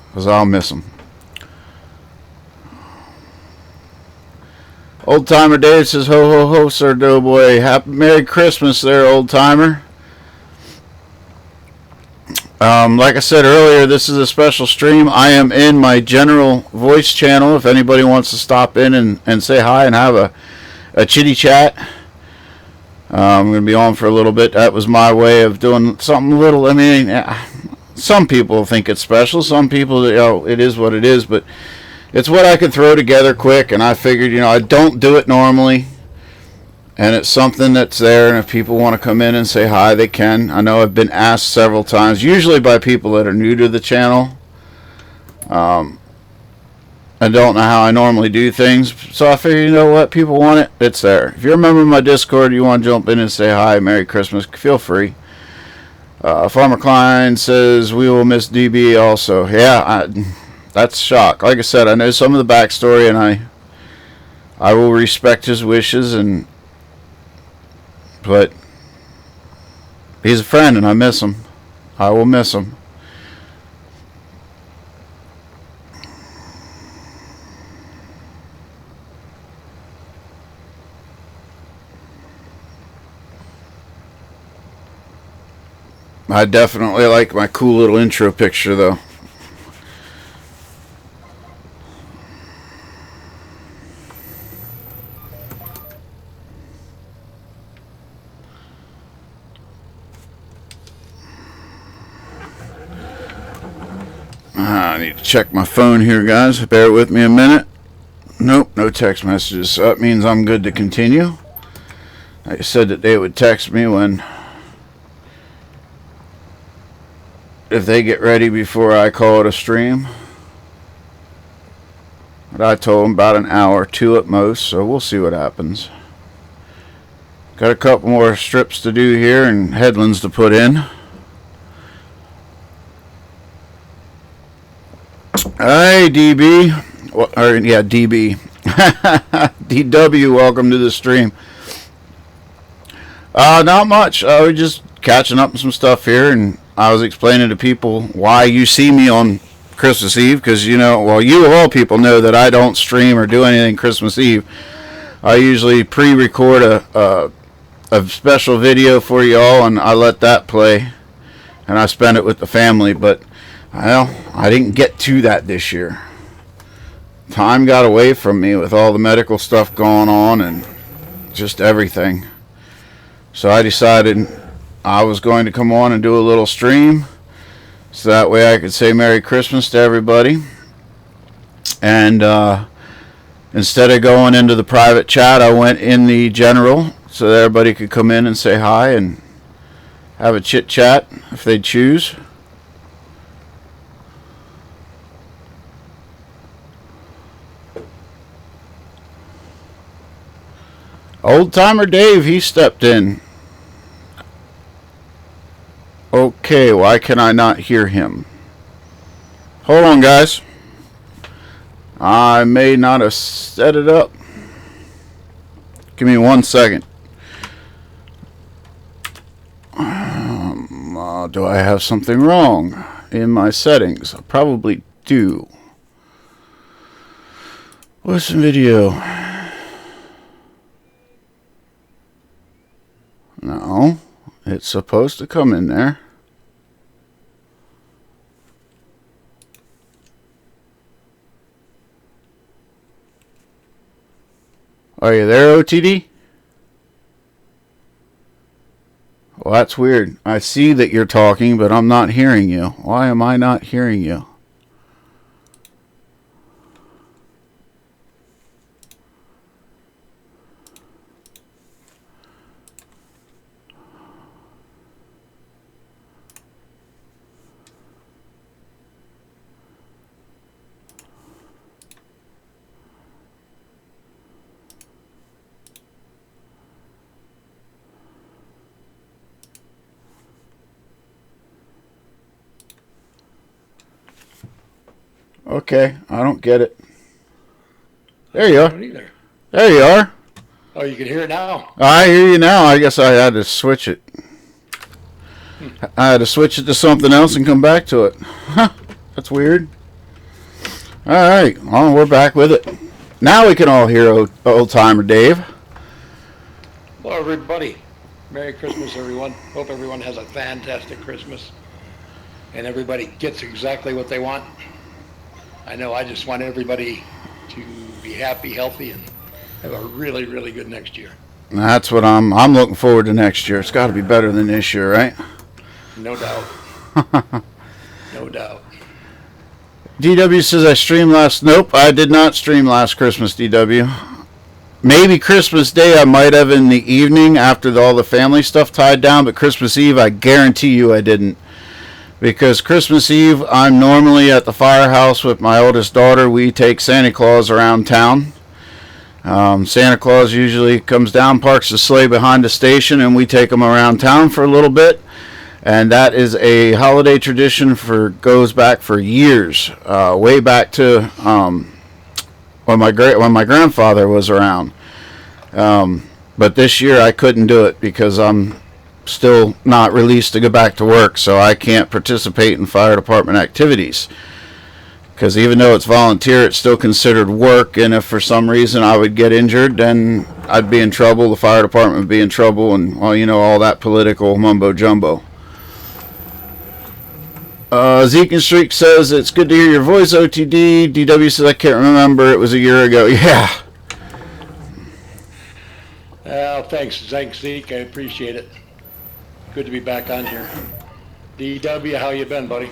because I'll miss them. Old Timer Dave says, ho ho ho, Sir Doughboy. Merry Christmas there, old timer. Like I said earlier, this is a special stream. I am in my general voice channel if anybody wants to stop in and say hi and have a chitty chat. I'm going to be on for a little bit. That was my way of doing something little. I mean, some people think it's special. Some people, you know, it is what it is. But it's what I could throw together quick. And I figured, you know, I don't do it normally. And it's something that's there. And if people want to come in and say hi, they can. I know I've been asked several times, usually by people that are new to the channel. I don't know how I normally do things, so I figured, you know what, people want it, it's there. If you're a member of my Discord, you want to jump in and say hi, Merry Christmas, feel free. Farmer Klein says, we will miss DB also. Yeah, that's shock. Like I said, I know some of the backstory, and I will respect his wishes, but he's a friend, and I miss him. I will miss him. I definitely like my cool little intro picture, though. I need to check my phone here, guys. Bear with me a minute. Nope, no text messages. So that means I'm good to continue. I said that they would text me when if they get ready before I call it a stream. But I told them about an hour, 2 at most, so we'll see what happens. Got a couple more strips to do here and headlands to put in. Hey, DB. DB. DW, welcome to the stream. Not much. We're just catching up on some stuff here, and I was explaining to people why you see me on Christmas Eve, because you of all people know that I don't stream or do anything Christmas Eve. I usually pre-record a special video for y'all, and I let that play, and I spend it with the family. But I didn't get to that this year. Time got away from me with all the medical stuff going on and just everything. So I decided I was going to come on and do a little stream, so that way I could say Merry Christmas to everybody. And instead of going into the private chat, I went in the general so that everybody could come in and say hi and have a chit chat if they choose. Old Timer Dave, he stepped in. Okay, why can I not hear him? Hold on, guys. I may not have set it up. Give me 1 second. Do I have something wrong in my settings? I probably do. Listen video. No, it's supposed to come in there. Are you there, OTD? Well, that's weird. I see that you're talking, but I'm not hearing you. Why am I not hearing you? Okay, I don't get it. There you are. I don't either. There you are. Oh, you can hear it now. I hear you now. I guess I had to switch it. I had to switch it to something else and come back to it. Huh, that's weird. All right, well, we're back with it. Now we can all hear Old Timer Dave. Hello, everybody. Merry Christmas, everyone. Hope everyone has a fantastic Christmas. And everybody gets exactly what they want. I know I just want everybody to be happy, healthy, and have a really, really good next year. That's what I'm looking forward to next year. It's got to be better than this year, right? No doubt. No doubt. DW says I streamed last. Nope, I did not stream last Christmas, DW. Maybe Christmas Day I might have in the evening after all the family stuff tied down, but Christmas Eve I guarantee you I didn't. Because Christmas Eve, I'm normally at the firehouse with my oldest daughter. We take Santa Claus around town. Santa Claus usually comes down, parks the sleigh behind the station, and we take him around town for a little bit. And that is a holiday tradition goes back for years, way back to when my grandfather was around. But this year I couldn't do it because I'm still not released to go back to work, so I can't participate in fire department activities, because even though it's volunteer, it's still considered work, and if for some reason I would get injured, then I'd be in trouble, the fire department would be in trouble, and all that political mumbo jumbo. Zeke and Streak says it's good to hear your voice, OTD. DW says I can't remember, it was a year ago. Yeah. Thanks, Zeke. I appreciate it. Good to be back on here. DW, how you been, buddy?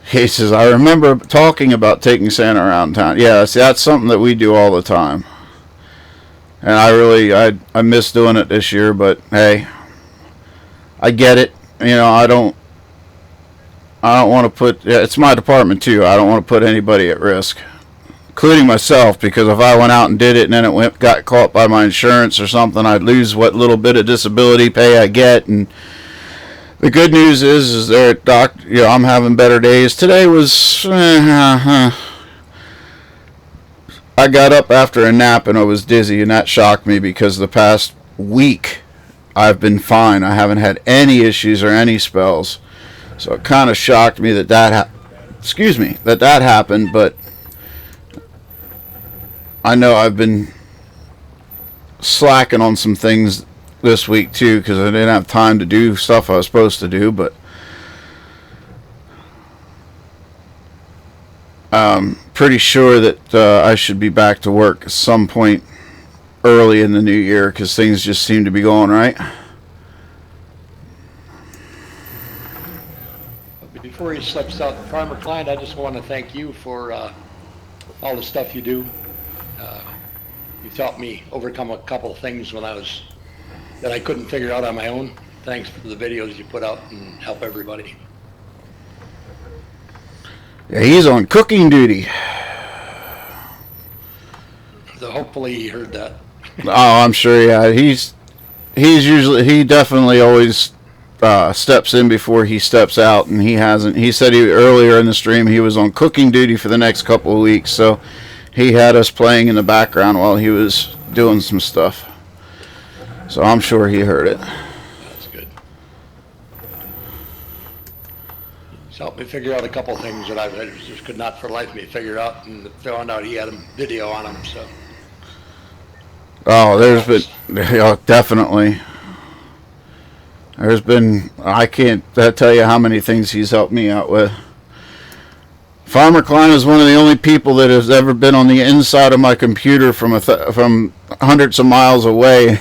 He says, I remember talking about taking Santa around town. Yeah, see, that's something that we do all the time. And I miss doing it this year, but hey, I get it. I don't want to put. Yeah, it's my department too. I don't want to put anybody at risk, including myself, because if I went out and did it and then it got caught by my insurance or something, I'd lose what little bit of disability pay I get. And the good news is there, doc. I'm having better days. Today was. I got up after a nap and I was dizzy, and that shocked me because the past week I've been fine. I haven't had any issues or any spells. So it kind of shocked me that happened, but I know I've been slacking on some things this week too because I didn't have time to do stuff I was supposed to do, but pretty sure that I should be back to work at some point early in the new year because things just seem to be going right. Before he slips out, Farmer Klein, I just want to thank you for all the stuff you do. You've helped me overcome a couple of things that I couldn't figure out on my own. Thanks for the videos you put out and help everybody. Yeah, he's on cooking duty. So hopefully he heard that. Oh, I'm sure. Yeah, he definitely always steps in before he steps out, and he hasn't. He said earlier in the stream he was on cooking duty for the next couple of weeks, so he had us playing in the background while he was doing some stuff. So I'm sure he heard it. That's good. He's helped me figure out a couple of things that I just could not for life of me figure out, and found out he had a video on him. So. Oh, there's been definitely. There's been, I can't tell you how many things he's helped me out with. Farmer Klein is one of the only people that has ever been on the inside of my computer from hundreds of miles away.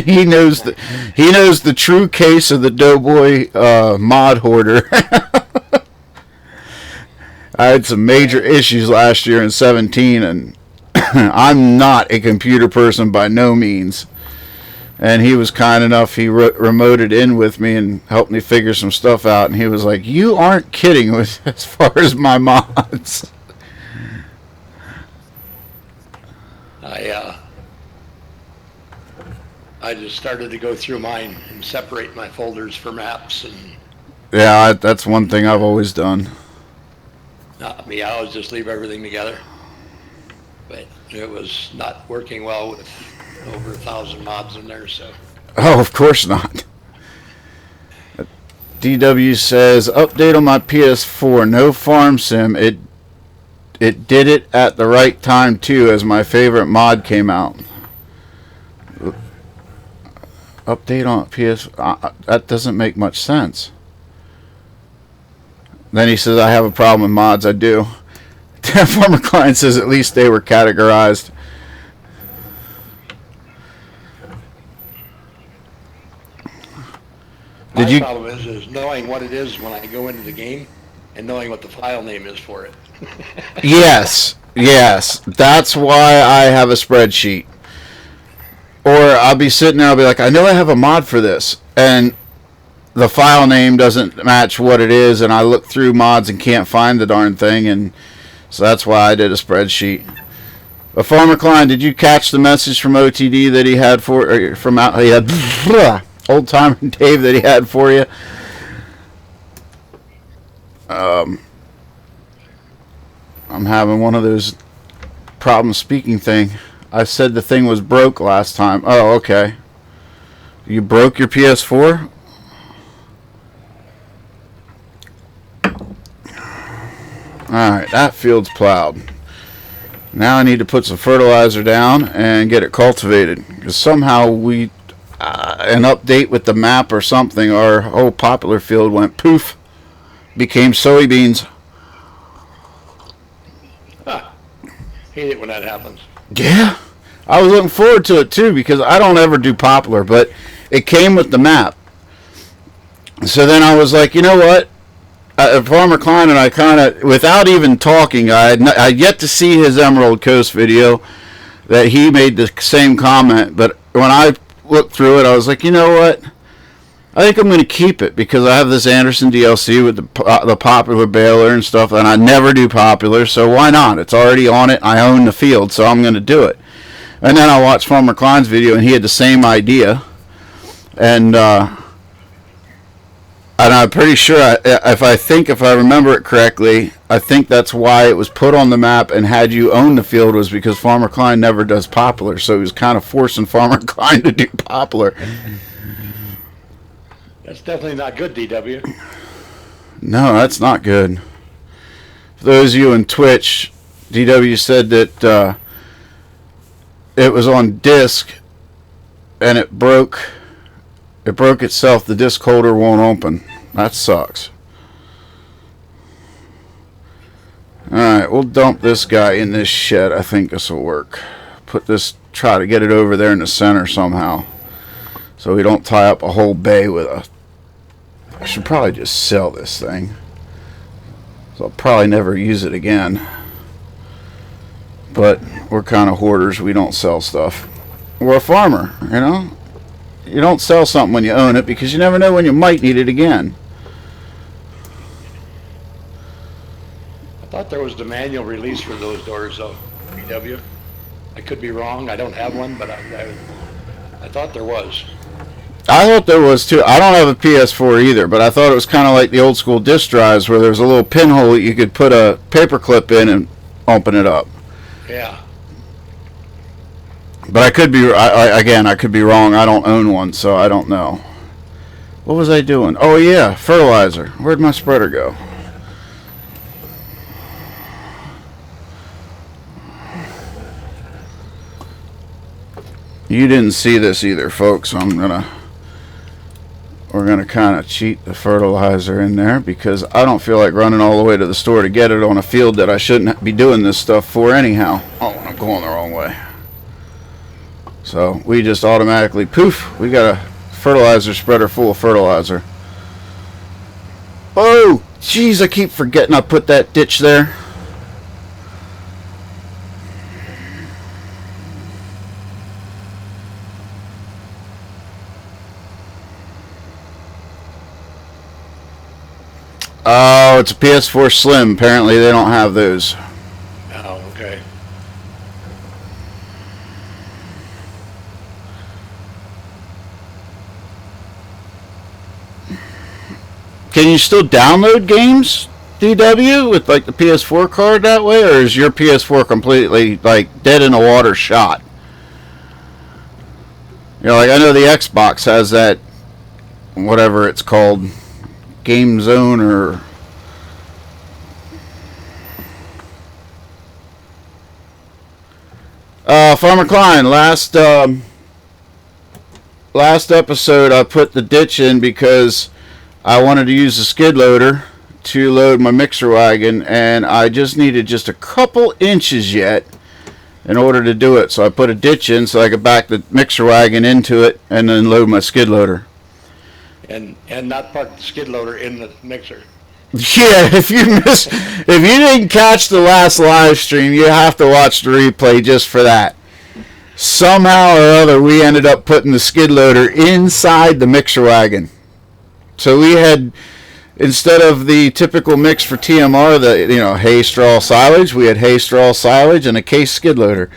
He knows the true case of the Doughboy mod hoarder. I had some major issues last year in 17, and I'm not a computer person by no means. And he was kind enough, he remoted in with me and helped me figure some stuff out. And he was like, "You aren't kidding with as far as my mods." I just started to go through mine and separate my folders for maps. And yeah, that's one thing I've always done. Not me, I always just leave everything together. But it was not working well with over 1,000 mods in there, so. Oh, of course not. DW says, update on my PS4, no farm sim. It did it at the right time too, as my favorite mod came out. Update on PS, that doesn't make much sense. Then he says, I have a problem with mods. I do. Farmer Client says, at least they were categorized. My problem is knowing what it is when I go into the game and knowing what the file name is for it. Yes. That's why I have a spreadsheet. Or I'll be sitting there, I'll be like, I know I have a mod for this, and the file name doesn't match what it is, and I look through mods and can't find the darn thing, and so that's why I did a spreadsheet. But Farmer Klein, did you catch the message from OTD that he had Old Timer Dave that he had for you? I'm having one of those problem speaking thing. I said the thing was broke last time. Oh, okay. You broke your PS4? Alright, that field's plowed. Now I need to put some fertilizer down and get it cultivated. Because somehow an update with the map or something, our whole popular field went poof. Became soybeans. Hate it when that happens. Yeah. I was looking forward to it too because I don't ever do popular, but it came with the map. So then I was like, you know what? Farmer Klein and I kind of, without even talking, I'd yet to see his Emerald Coast video that he made the same comment, but when I looked through it, I was like, you know what? I think I'm going to keep it because I have this Anderson DLC with the popular baler and stuff, and I never do popular, so why not? It's already on it. I own the field, so I'm going to do it. And then I watched Farmer Klein's video, and he had the same idea. And I'm pretty sure, if I remember it correctly, I think that's why it was put on the map and had you own the field was because Farmer Klein never does popular, so he was kind of forcing Farmer Klein to do popular. That's definitely not good, DW. No, that's not good. For those of you in Twitch, DW said that it was on disc and it broke itself. The disc holder won't open. That sucks. Alright, we'll dump this guy in this shed. I think this will work. Try to get it over there in the center somehow, so we don't tie up a whole bay with a... I should probably just sell this thing. So I'll probably never use it again. But we're kind of hoarders. We don't sell stuff. We're a farmer, you know? You don't sell something when you own it because you never know when you might need it again. I thought there was the manual release for those doors, though, BW. I could be wrong. I don't have one, but I thought there was. I thought there was too. I don't have a PS4 either, but I thought it was kind of like the old school disk drives where there's a little pinhole that you could put a paper clip in and open it up. Yeah. But I could be, I could be wrong. I don't own one, so I don't know. What was I doing? Oh yeah, fertilizer. Where'd my spreader go? You didn't see this either, folks. So we're gonna kind of cheat the fertilizer in there because I don't feel like running all the way to the store to get it on a field that I shouldn't be doing this stuff for anyhow. Oh, I'm going the wrong way. So we just automatically, poof, we got a fertilizer spreader full of fertilizer. Oh, jeez, I keep forgetting I put that ditch there. Oh, it's a PS4 Slim. Apparently they don't have those. Oh, okay. Can you still download games, DW, with like the PS4 card that way, or is your PS4 completely like dead in the water shot? You know, like I know the Xbox has that, whatever it's called, Game Zone or... Farmer Klein, last episode I put the ditch in because I wanted to use the skid loader to load my mixer wagon, and I just needed just a couple inches yet in order to do it. So I put a ditch in so I could back the mixer wagon into it and then load my skid loader. And not park the skid loader in the mixer. Yeah, if you didn't catch the last live stream, you have to watch the replay just for that. Somehow or other, we ended up putting the skid loader inside the mixer wagon. So we had, instead of the typical mix for TMR, the hay, straw, silage, we had hay, straw, silage, and a case skid loader.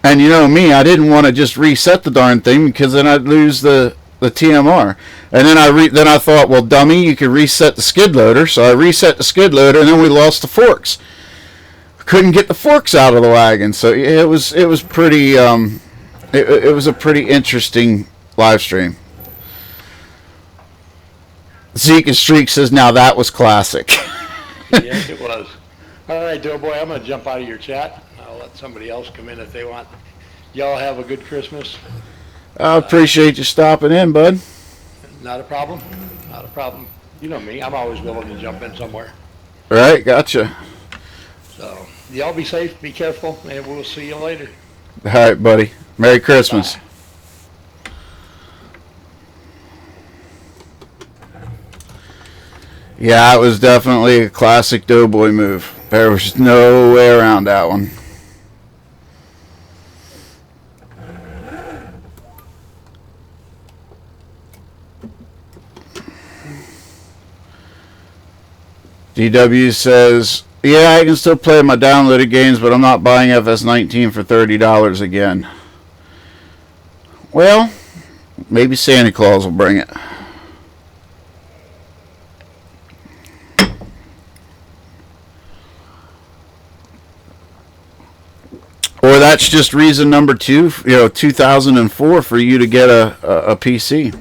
And you know me, I didn't want to just reset the darn thing because then I'd lose the TMR. And then I thought, well, dummy, you could reset the skid loader. So I reset the skid loader, and then we lost the forks. Couldn't get the forks out of the wagon. So it was pretty it was a pretty interesting live stream. Zeke and Streak says, now that was classic. Yes, it was. All right, Doughboy, I'm going to jump out of your chat. I'll let somebody else come in if they want. Y'all have a good Christmas. I appreciate you stopping in, bud. Not a problem. Not a problem. You know me. I'm always willing to jump in somewhere. All right, gotcha. So, y'all be safe, be careful, and we'll see you later. All right, buddy. Merry Christmas. Bye. Yeah, it was definitely a classic Doughboy move. There was no way around that one. DW says, yeah, I can still play my downloaded games, but I'm not buying FS19 for $30 again. Well, maybe Santa Claus will bring it. Or that's just reason number 2, 2004 for you to get a PC.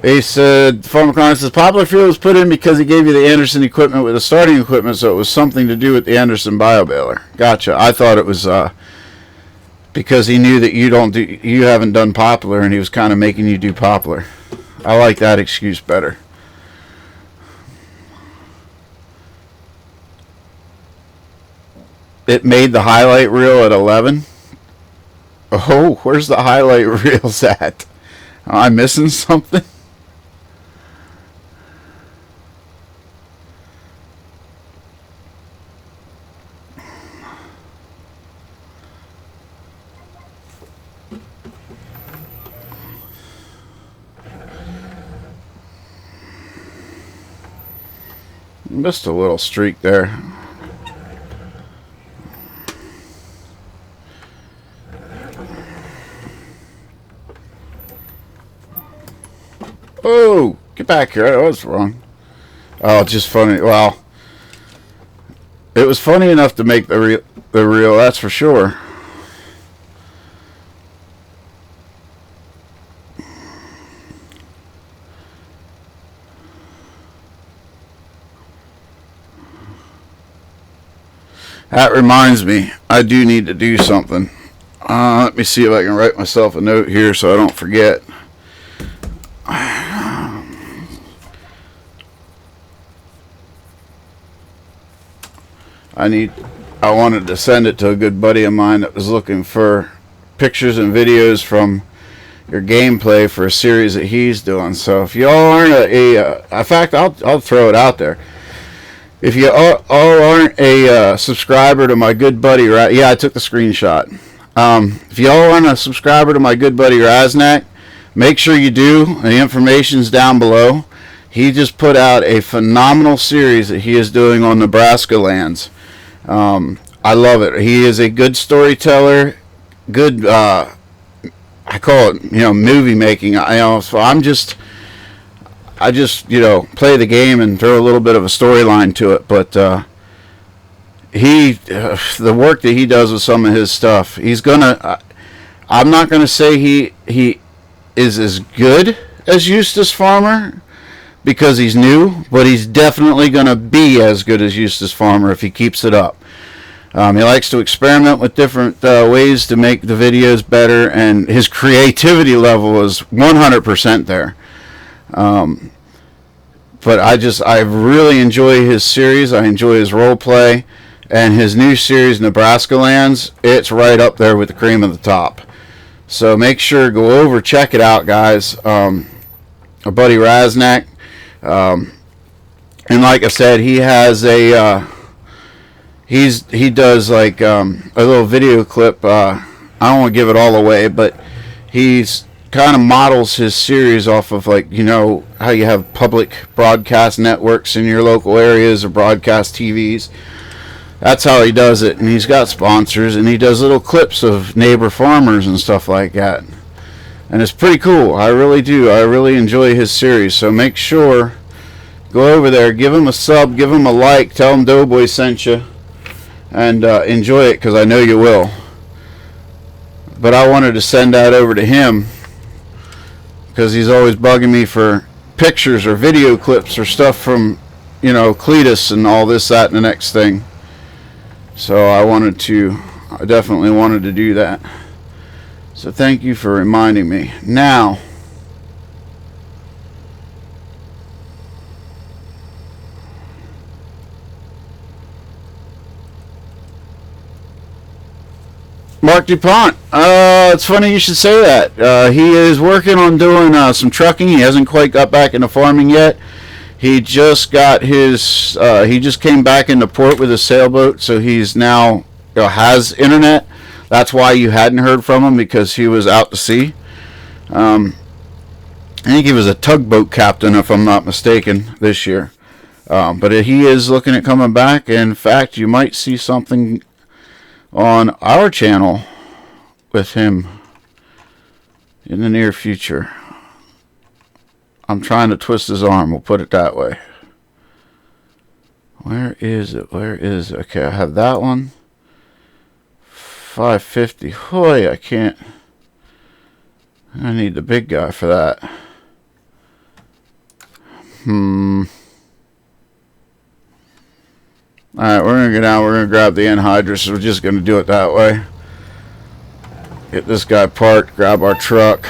They said, Farmer Connor says, Popular Fuel was put in because he gave you the Anderson equipment with the starting equipment, so it was something to do with the Anderson BioBaler. Gotcha. I thought it was because he knew that you haven't done Popular, and he was kind of making you do Popular. I like that excuse better. It made the highlight reel at 11. Oh, where's the highlight reels at? Am I missing something? Missed a little streak there. Oh, get back here. I was wrong. Oh, just funny. Well, it was funny enough to make the reel, that's for sure. That reminds me, I do need to do something. Let me see if I can write myself a note here so I don't forget. I wanted to send it to a good buddy of mine that was looking for pictures and videos from your gameplay for a series that he's doing. So if y'all aren't in fact, I'll throw it out there. If you all aren't a subscriber to my good buddy, yeah, I took the screenshot. If y'all aren't a subscriber to my good buddy Raznak, make sure you do. The information's down below. He just put out a phenomenal series that he is doing on Nebraska lands. I love it. He is a good storyteller, good, I call it, movie making. So I just, play the game and throw a little bit of a storyline to it. But the work that he does with some of his stuff, I'm not gonna say he is as good as Eustace Farmer, because he's new, but he's definitely going to be as good as Eustace Farmer if he keeps it up. He likes to experiment with different ways to make the videos better, and his creativity level is 100% there. But I really enjoy his series. I enjoy his role play, and his new series, Nebraska Lands, it's right up there with the cream of the top. So make sure, go over, check it out, guys. Our buddy Raznak. And like I said, he has he does like a little video clip. I don't want to give it all away, but he's kind of models his series off of, like, how you have public broadcast networks in your local areas or broadcast TVs. That's how he does it, and he's got sponsors, and he does little clips of neighbor farmers and stuff like that. And it's pretty cool. I really do. I really enjoy his series. So make sure, go over there, give him a sub, give him a like, tell him Doughboy sent you, and enjoy it, because I know you will. But I wanted to send that over to him, because he's always bugging me for pictures or video clips or stuff from, Cletus and all this, that, and the next thing. So I definitely wanted to do that. So thank you for reminding me. Now, Mark DuPont. It's funny you should say that. He is working on doing some trucking. He hasn't quite got back into farming yet. He just got his. He just came back into port with a sailboat, so he's now has internet. That's why you hadn't heard from him, because he was out to sea. I think he was a tugboat captain, if I'm not mistaken, this year. But he is looking at coming back. In fact, you might see something on our channel with him in the near future. I'm trying to twist his arm, we'll put it that way. Where is it? Where is it? Okay, I have that one. 550. Hoy, I can't. I need the big guy for that. Alright, we're going to go down. We're going to grab the anhydrous. We're just going to do it that way. Get this guy parked. Grab our truck.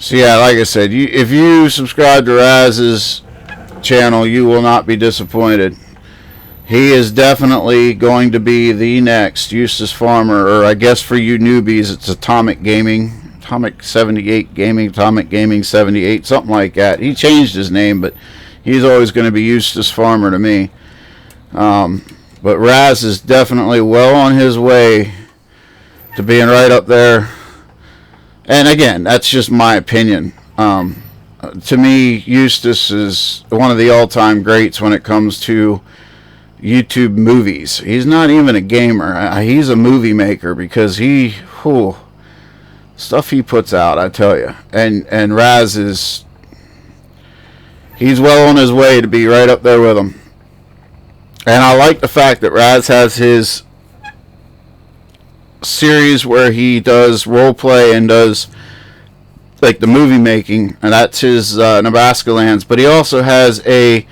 So yeah, like I said, if you subscribe to Raz's channel, you will not be disappointed. He is definitely going to be the next Eustace Farmer, or I guess for you newbies, it's Atomic Gaming, Atomic 78 Gaming, Atomic Gaming 78, something like that. He changed his name, but he's always going to be Eustace Farmer to me. But Raz is definitely well on his way to being right up there. And again, that's just my opinion. To me, Eustace is one of the all-time greats when it comes to YouTube movies. He's not even a gamer. He's a movie maker, because stuff he puts out, I tell you. And Raz he's well on his way to be right up there with him. And I like the fact that Raz has his series where he does role play and does like the movie making, and that's his Nebraska Lands. But he also has a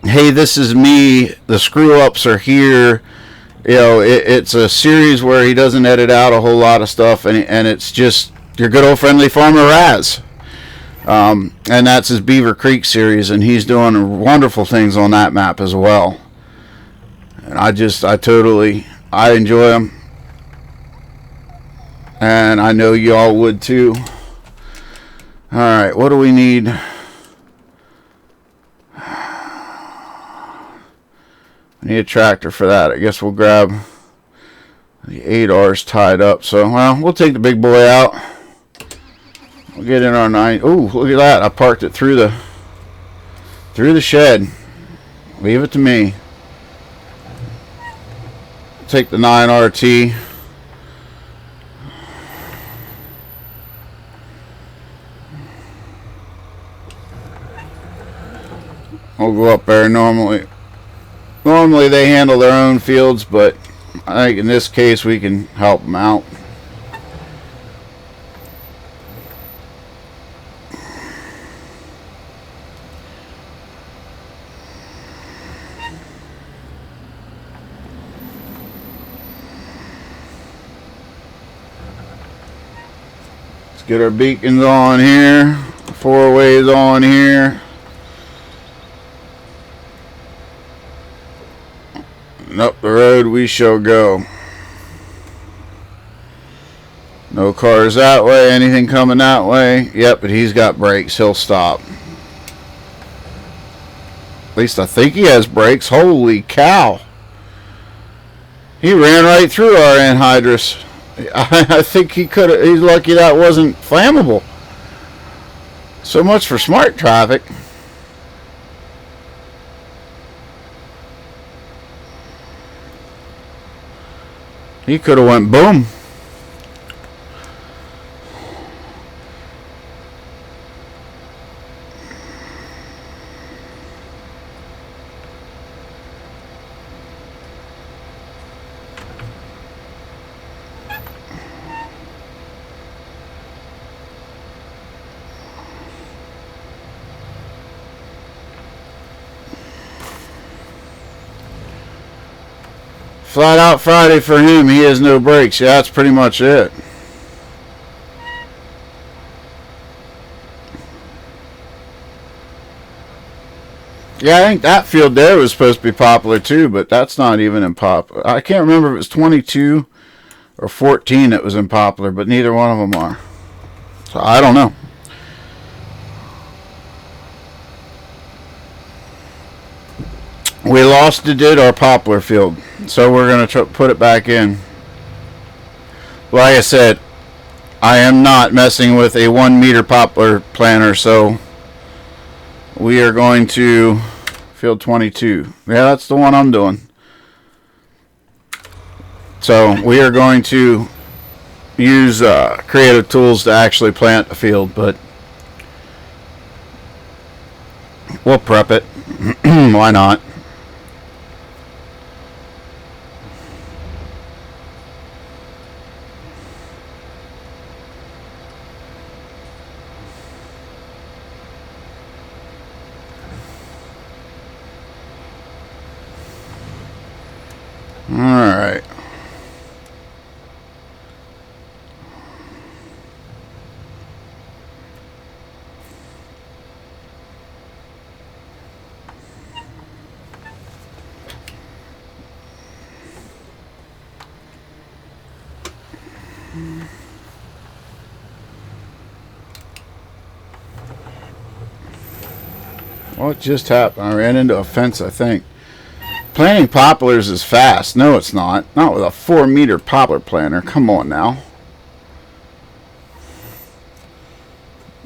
hey, this is me, the screw ups are here. You know, it's a series where he doesn't edit out a whole lot of stuff, and it's just your good old friendly farmer Raz. And that's his Beaver Creek series, and he's doing wonderful things on that map as well. And I enjoy him, and I know y'all would too. Alright, what do we need? I need a tractor for that. I guess we'll grab the 8Rs tied up. So, well, we'll take the big boy out. We'll get in our 9. Ooh, look at that. I parked it through the shed. Leave it to me. Take the 9RT. We'll go up there. Normally they handle their own fields, but I think in this case we can help them out. Let's get our beacons on here, 4-ways on here. And up the road we shall go. No cars that way, anything coming that way. Yep, but he's got brakes, he'll stop. At least I think he has brakes. Holy cow. He ran right through our anhydrous. I think he could have. He's lucky that wasn't flammable. So much for smart traffic. He could have went boom. Flat out Friday for him. He has no brakes. Yeah, that's pretty much it. Yeah, I think that field there was supposed to be popular too, but that's not even in pop. I can't remember if it was 22 or 14 that was in Poplar, but neither one of them are. So I don't know. We lost our Poplar field, so we're going to put it back in. Like I said, I am not messing with a 1 meter poplar planter, so we are going to field 22. Yeah, that's the one I'm doing. So we are going to use creative tools to actually plant the field, but we'll prep it. Why not? Alright. What just happened? I ran into a fence, I think. Planting poplars is fast. No, it's not. Not with a 4 meter poplar planter. Come on now.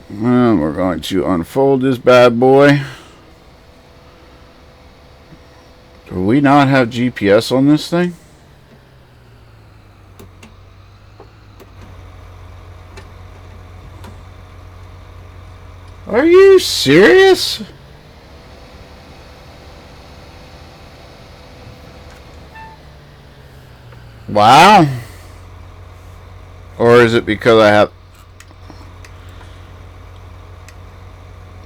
And we're going to unfold this bad boy. Do we not have GPS on this thing? Are you serious? Wow. Or is it because I have...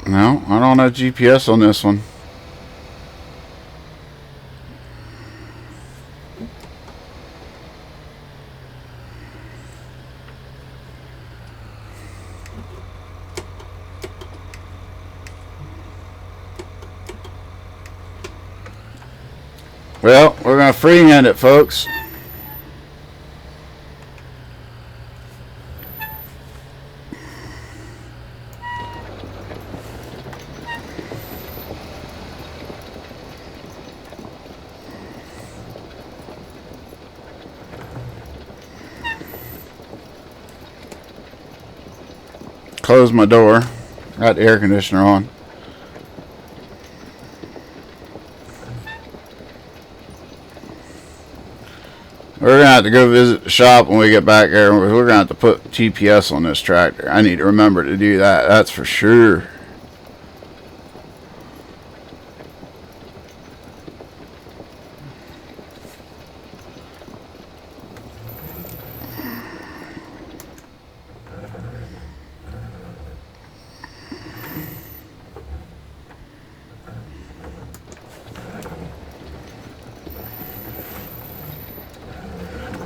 No, I don't have GPS on this one. Well, we're going to freehand it, folks. Close my door. Got the air conditioner on. We're going to have to go visit the shop when we get back there. We're going to have to put GPS on this tractor. I need to remember to do that. That's for sure.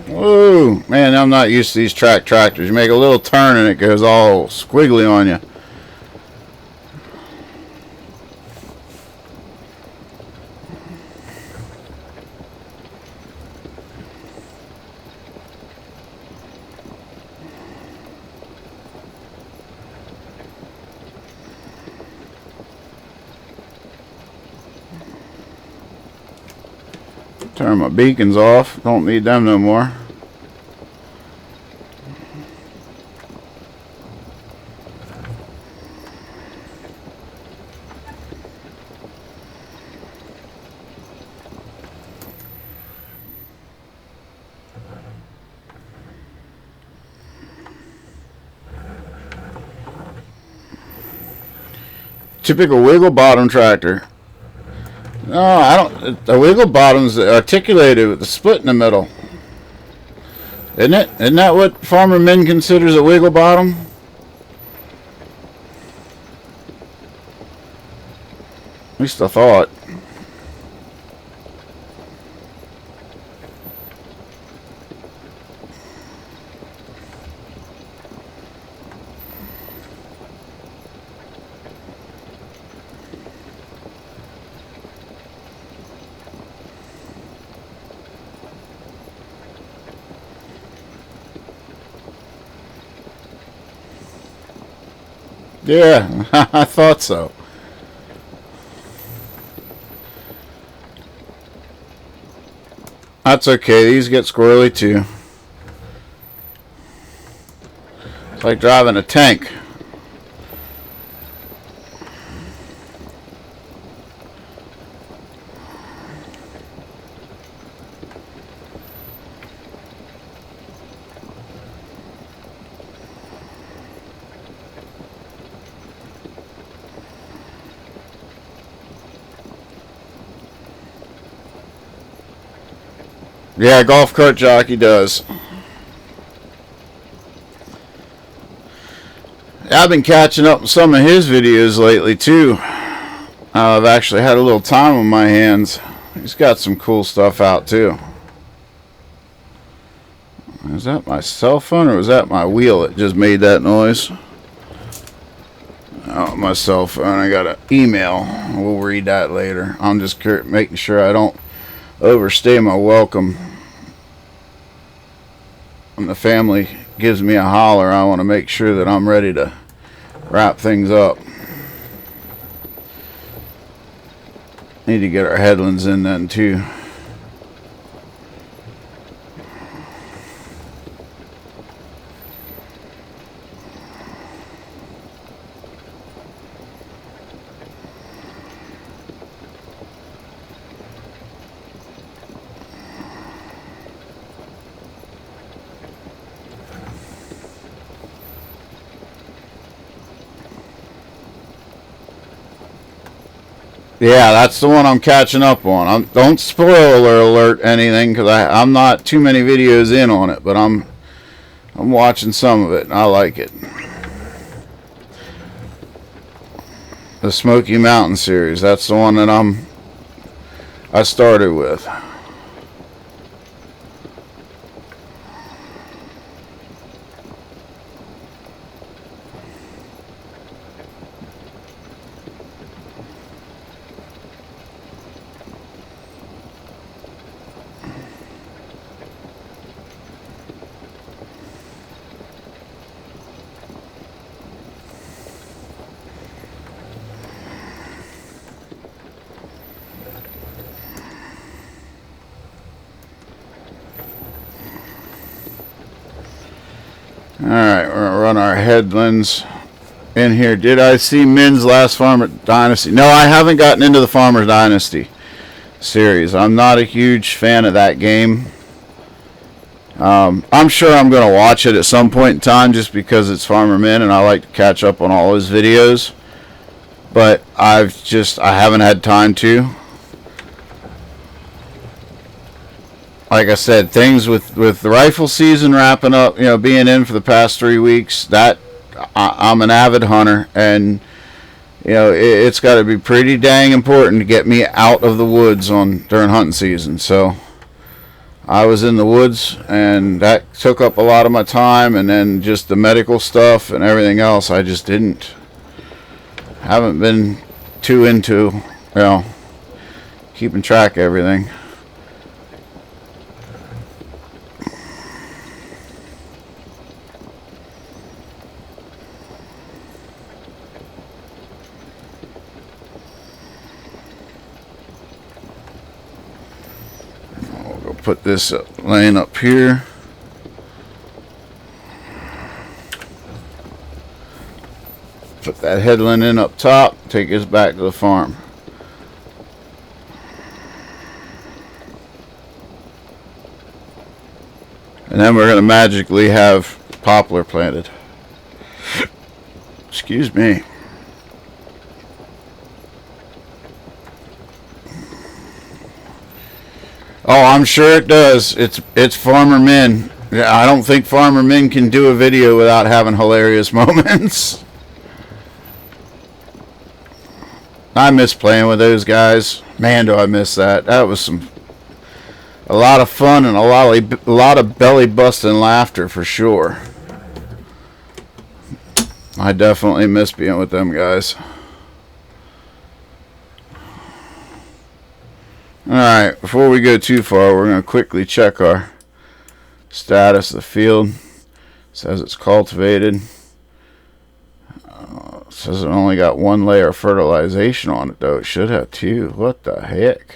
Whoa, man, I'm not used to these tractors. You make a little turn and it goes all squiggly on you. Turn my beacons off. Don't need them no more. Typical wiggle bottom tractor. No, I don't. The wiggle bottom's articulated with the split in the middle. Isn't it? Isn't that what Farmer Min considers a wiggle bottom? At least I thought. Yeah, I thought so. That's okay. These get squirrely too. It's like driving a tank. Yeah, golf cart jockey does. I've been catching up with some of his videos lately too. I've actually had a little time on my hands. He's got some cool stuff out too. Is that my cell phone or was that my wheel that just made that noise? Oh, my cell phone. I got an email. We'll read that later. I'm just making sure I don't overstay my welcome. When the family gives me a holler, I want to make sure that I'm ready to wrap things up. Need to get our headlands in then too. Yeah, that's the one I'm catching up on. Don't spoiler alert anything because I'm not too many videos in on it, but I'm watching some of it and I like it. The Smoky Mountain series, that's the one that I started with. Alright, we're going to run our headlands in here. Did I see Min's last Farmer Dynasty? No, I haven't gotten into the Farmer Dynasty series. I'm not a huge fan of that game. I'm sure I'm going to watch it at some point in time just because it's Farmer Min and I like to catch up on all his videos. But I haven't had time to. Like I said, things with the rifle season wrapping up, being in for the past 3 weeks, that I'm an avid hunter, and it's got to be pretty dang important to get me out of the woods during hunting season. So I was in the woods, and that took up a lot of my time, and then just the medical stuff and everything else, I just haven't been too into, keeping track of everything. Put this laying up here. Put that headland in up top. Take us back to the farm. And then we're going to magically have poplar planted. Excuse me. Oh, I'm sure it does. It's Farmer Min. I don't think Farmer Min can do a video without having hilarious moments. I miss playing with those guys. Man, do I miss that. That was a lot of fun and a lot of belly busting laughter for sure. I definitely miss being with them guys. Alright, before we go too far, we're going to quickly check our status of the field. It says it's cultivated. Let's Says it only got one layer of fertilization on it, though. It should have two. What the heck?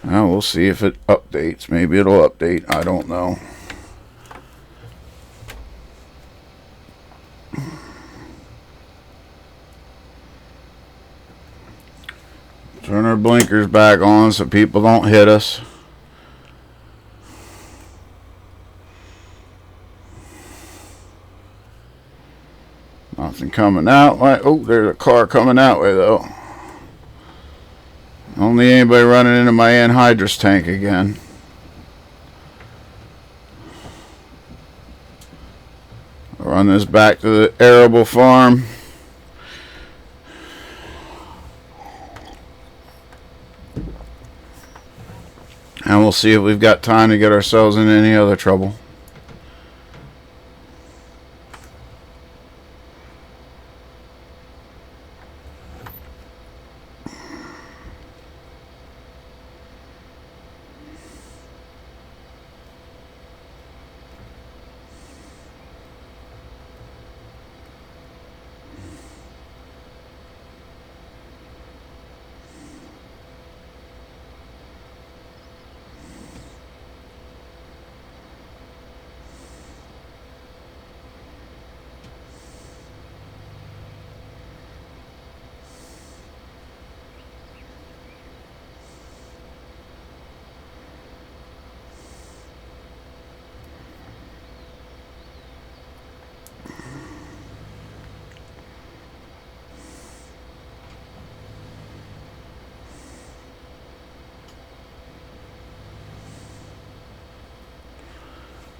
Well, we'll see if it updates. Maybe it'll update. I don't know. Turn our blinkers back on so people don't hit us. Nothing coming out. Oh, there's a car coming that way, though. Only anybody running into my anhydrous tank again. I'll run this back to the arable farm. And we'll see if we've got time to get ourselves in any other trouble.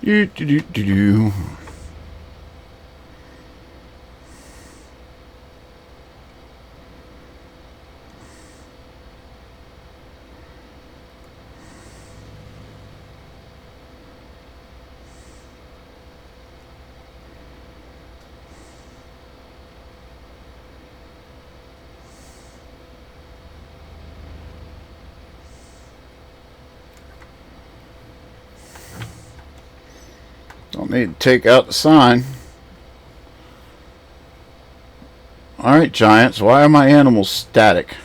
Do. Don't need to take out the sign. Alright, Giants, why are my animals static?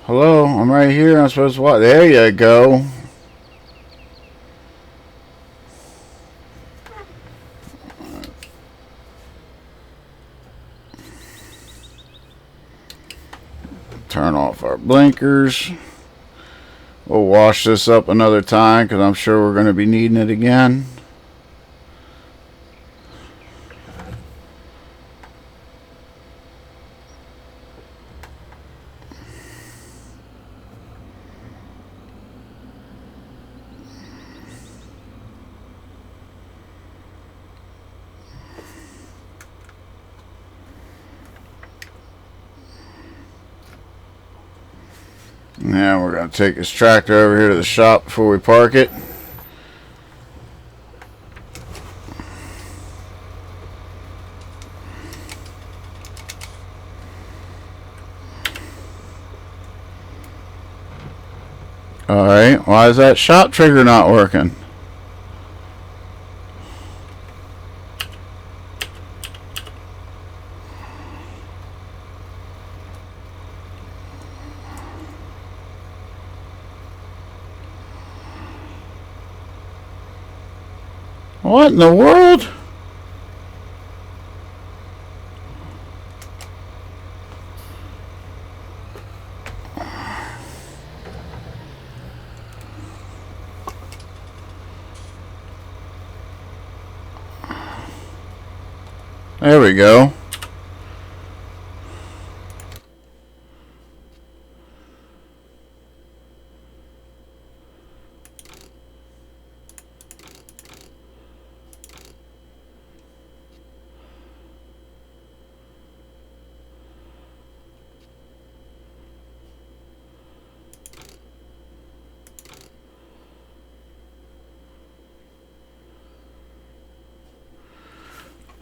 Hello, I'm right here. I'm supposed to what? There you go. Turn off our blinkers. We'll wash this up another time because I'm sure we're going to be needing it again. Now we're going to take this tractor over here to the shop before we park it. Alright, why is that shop trigger not working? What in the world? There we go.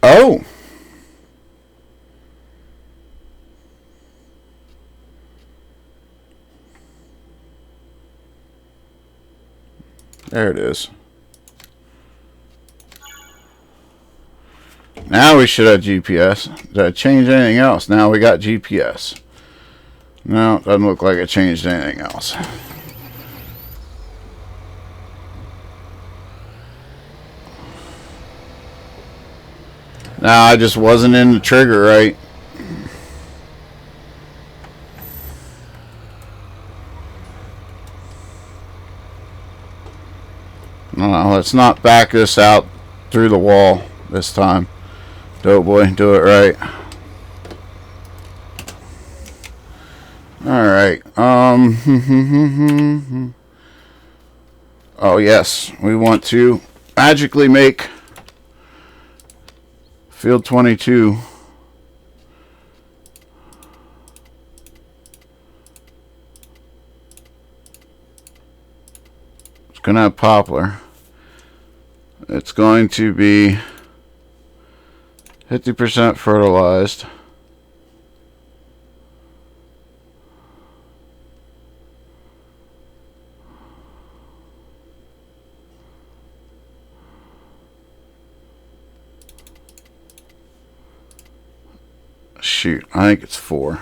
Oh. There it is. Now we should have GPS. Did I change anything else? Now we got GPS. No, it doesn't look like it changed anything else. Now I just wasn't in the trigger right. No, let's not back this out through the wall this time. Doughboy, do it right. Alright. Oh yes, we want to magically make field 22 it's gonna have poplar. It's going to be 50% fertilized. Shoot, I think it's 4.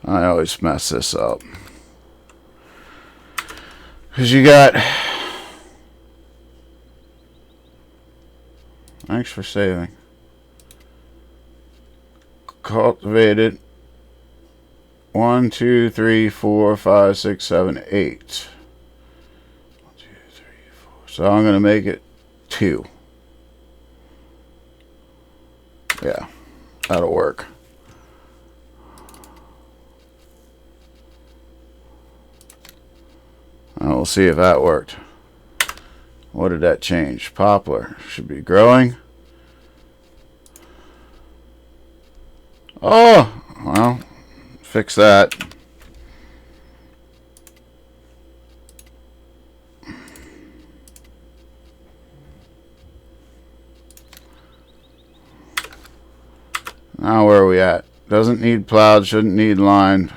I always mess this up. Because you got... Thanks for saving. Cultivated. 1, 2, 3, 4, 5, 6, 7, 8. 1, 2, 3, 4. So I'm going to make it 2. Yeah, that'll work. We'll see if that worked. What did that change? Poplar should be growing. Oh, well, fix that. Now where are we at? Doesn't need plowed, shouldn't need lined.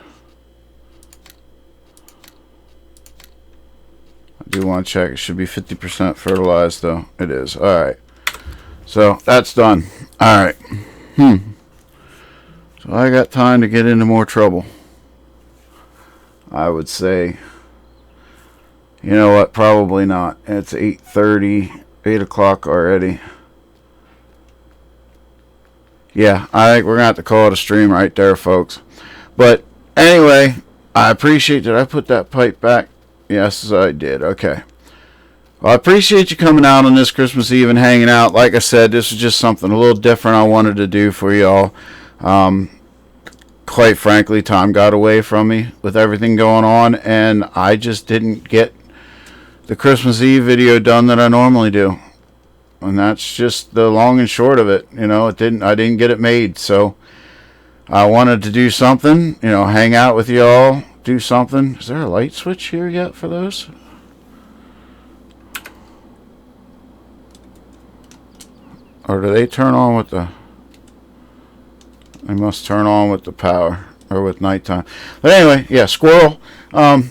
I do want to check. It should be 50% fertilized though. It is. Alright. So that's done. Alright. So I got time to get into more trouble. I would say, you know what, probably not. It's 8:30, 8 o'clock already. Yeah, I think we're going to have to call it a stream right there, folks. But anyway, I appreciate, did I put that pipe back? Yes, I did. Okay. Well, I appreciate you coming out on this Christmas Eve and hanging out. Like I said, this was just something a little different I wanted to do for y'all. Quite frankly, time got away from me with everything going on, and I just didn't get the Christmas Eve video done that I normally do. And that's just the long and short of it. You know, I didn't get it made. So I wanted to do something, you know, hang out with y'all, do something. Is there a light switch here yet for those? Or do they turn on with the... They must turn on with the power or with nighttime. But anyway, yeah, squirrel. I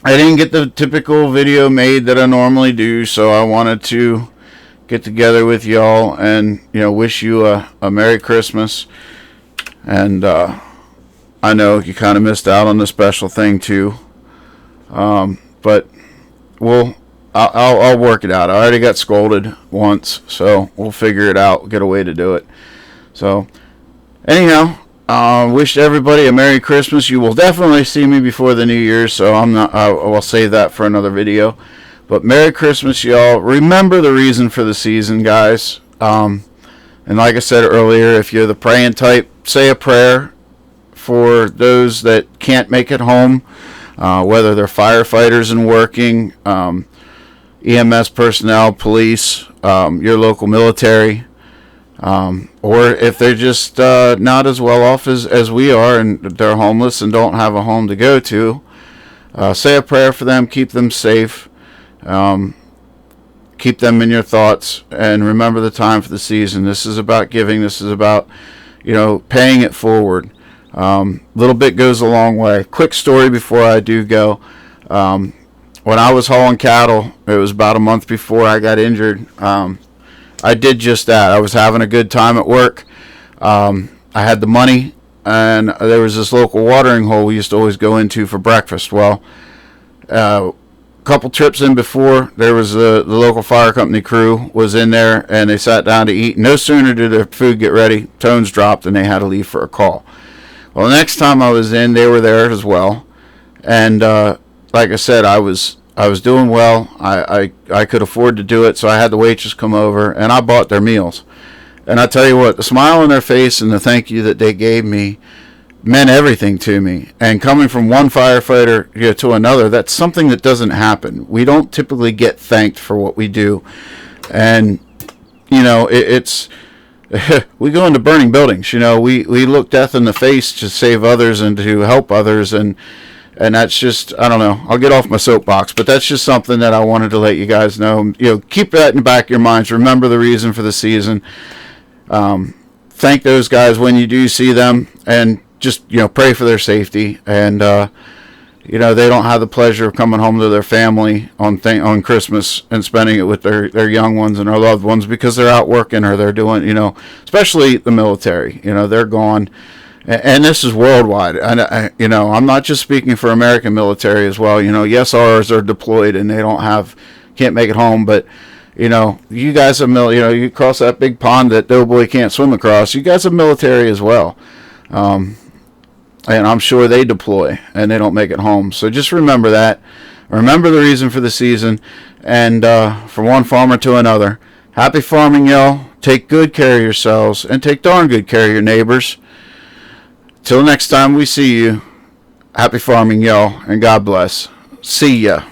didn't get the typical video made that I normally do, so I wanted to get together with y'all and, you know, wish you a Merry Christmas. And I know you kind of missed out on the special thing too, but I'll work it out. I already got scolded once, so we'll figure it out. Get a way to do it. So anyhow, wish everybody a Merry Christmas. You will definitely see me before the New Year's, so I will save that for another video. But Merry Christmas, y'all. Remember the reason for the season, guys. And like I said earlier, if you're the praying type, say a prayer for those that can't make it home, whether they're firefighters and working, EMS personnel, police, your local military, or if they're just not as well off as we are and they're homeless and don't have a home to go to. Say a prayer for them, keep them safe, keep them in your thoughts, and remember the time for the season. This is about giving. This is about, you know, paying it forward. Little bit goes a long way. Quick story before I do go. when I was hauling cattle, it was about a month before I got injured. I did just that. I was having a good time at work. I had the money, and there was this local watering hole we used to always go into for breakfast. Well, a couple trips in before, there was the local fire company crew was in there, and they sat down to eat. No sooner did their food get ready, tones dropped, and they had to leave for a call. Well, the next time I was in, they were there as well, and like I said, I was doing well. I could afford to do it, so I had the waitress come over, and I bought their meals. And I tell you what, the smile on their face and the thank you that they gave me meant everything to me. And coming from one firefighter to another, that's something that doesn't happen. We don't typically get thanked for what we do. And, it's we go into burning buildings. We look death in the face to save others and to help others. And that's just, I don't know, I'll get off my soapbox, but that's just something that I wanted to let you guys know. Keep that in the back of your minds. Remember the reason for the season. Thank those guys when you do see them, and just, pray for their safety. And, they don't have the pleasure of coming home to their family on Christmas and spending it with their young ones and their loved ones, because they're out working or they're doing, especially the military, they're gone. And this is worldwide. And, I'm not just speaking for American military as well. Yes, ours are deployed and they can't make it home, but you guys are you cross that big pond that Doughboy can't swim across. You guys are military as well, and I'm sure they deploy and they don't make it home. So just remember that. Remember the reason for the season, and from one farmer to another. Happy farming, y'all. Take good care of yourselves, and take darn good care of your neighbors. Till next time we see you. Happy farming, y'all, and God bless. See ya.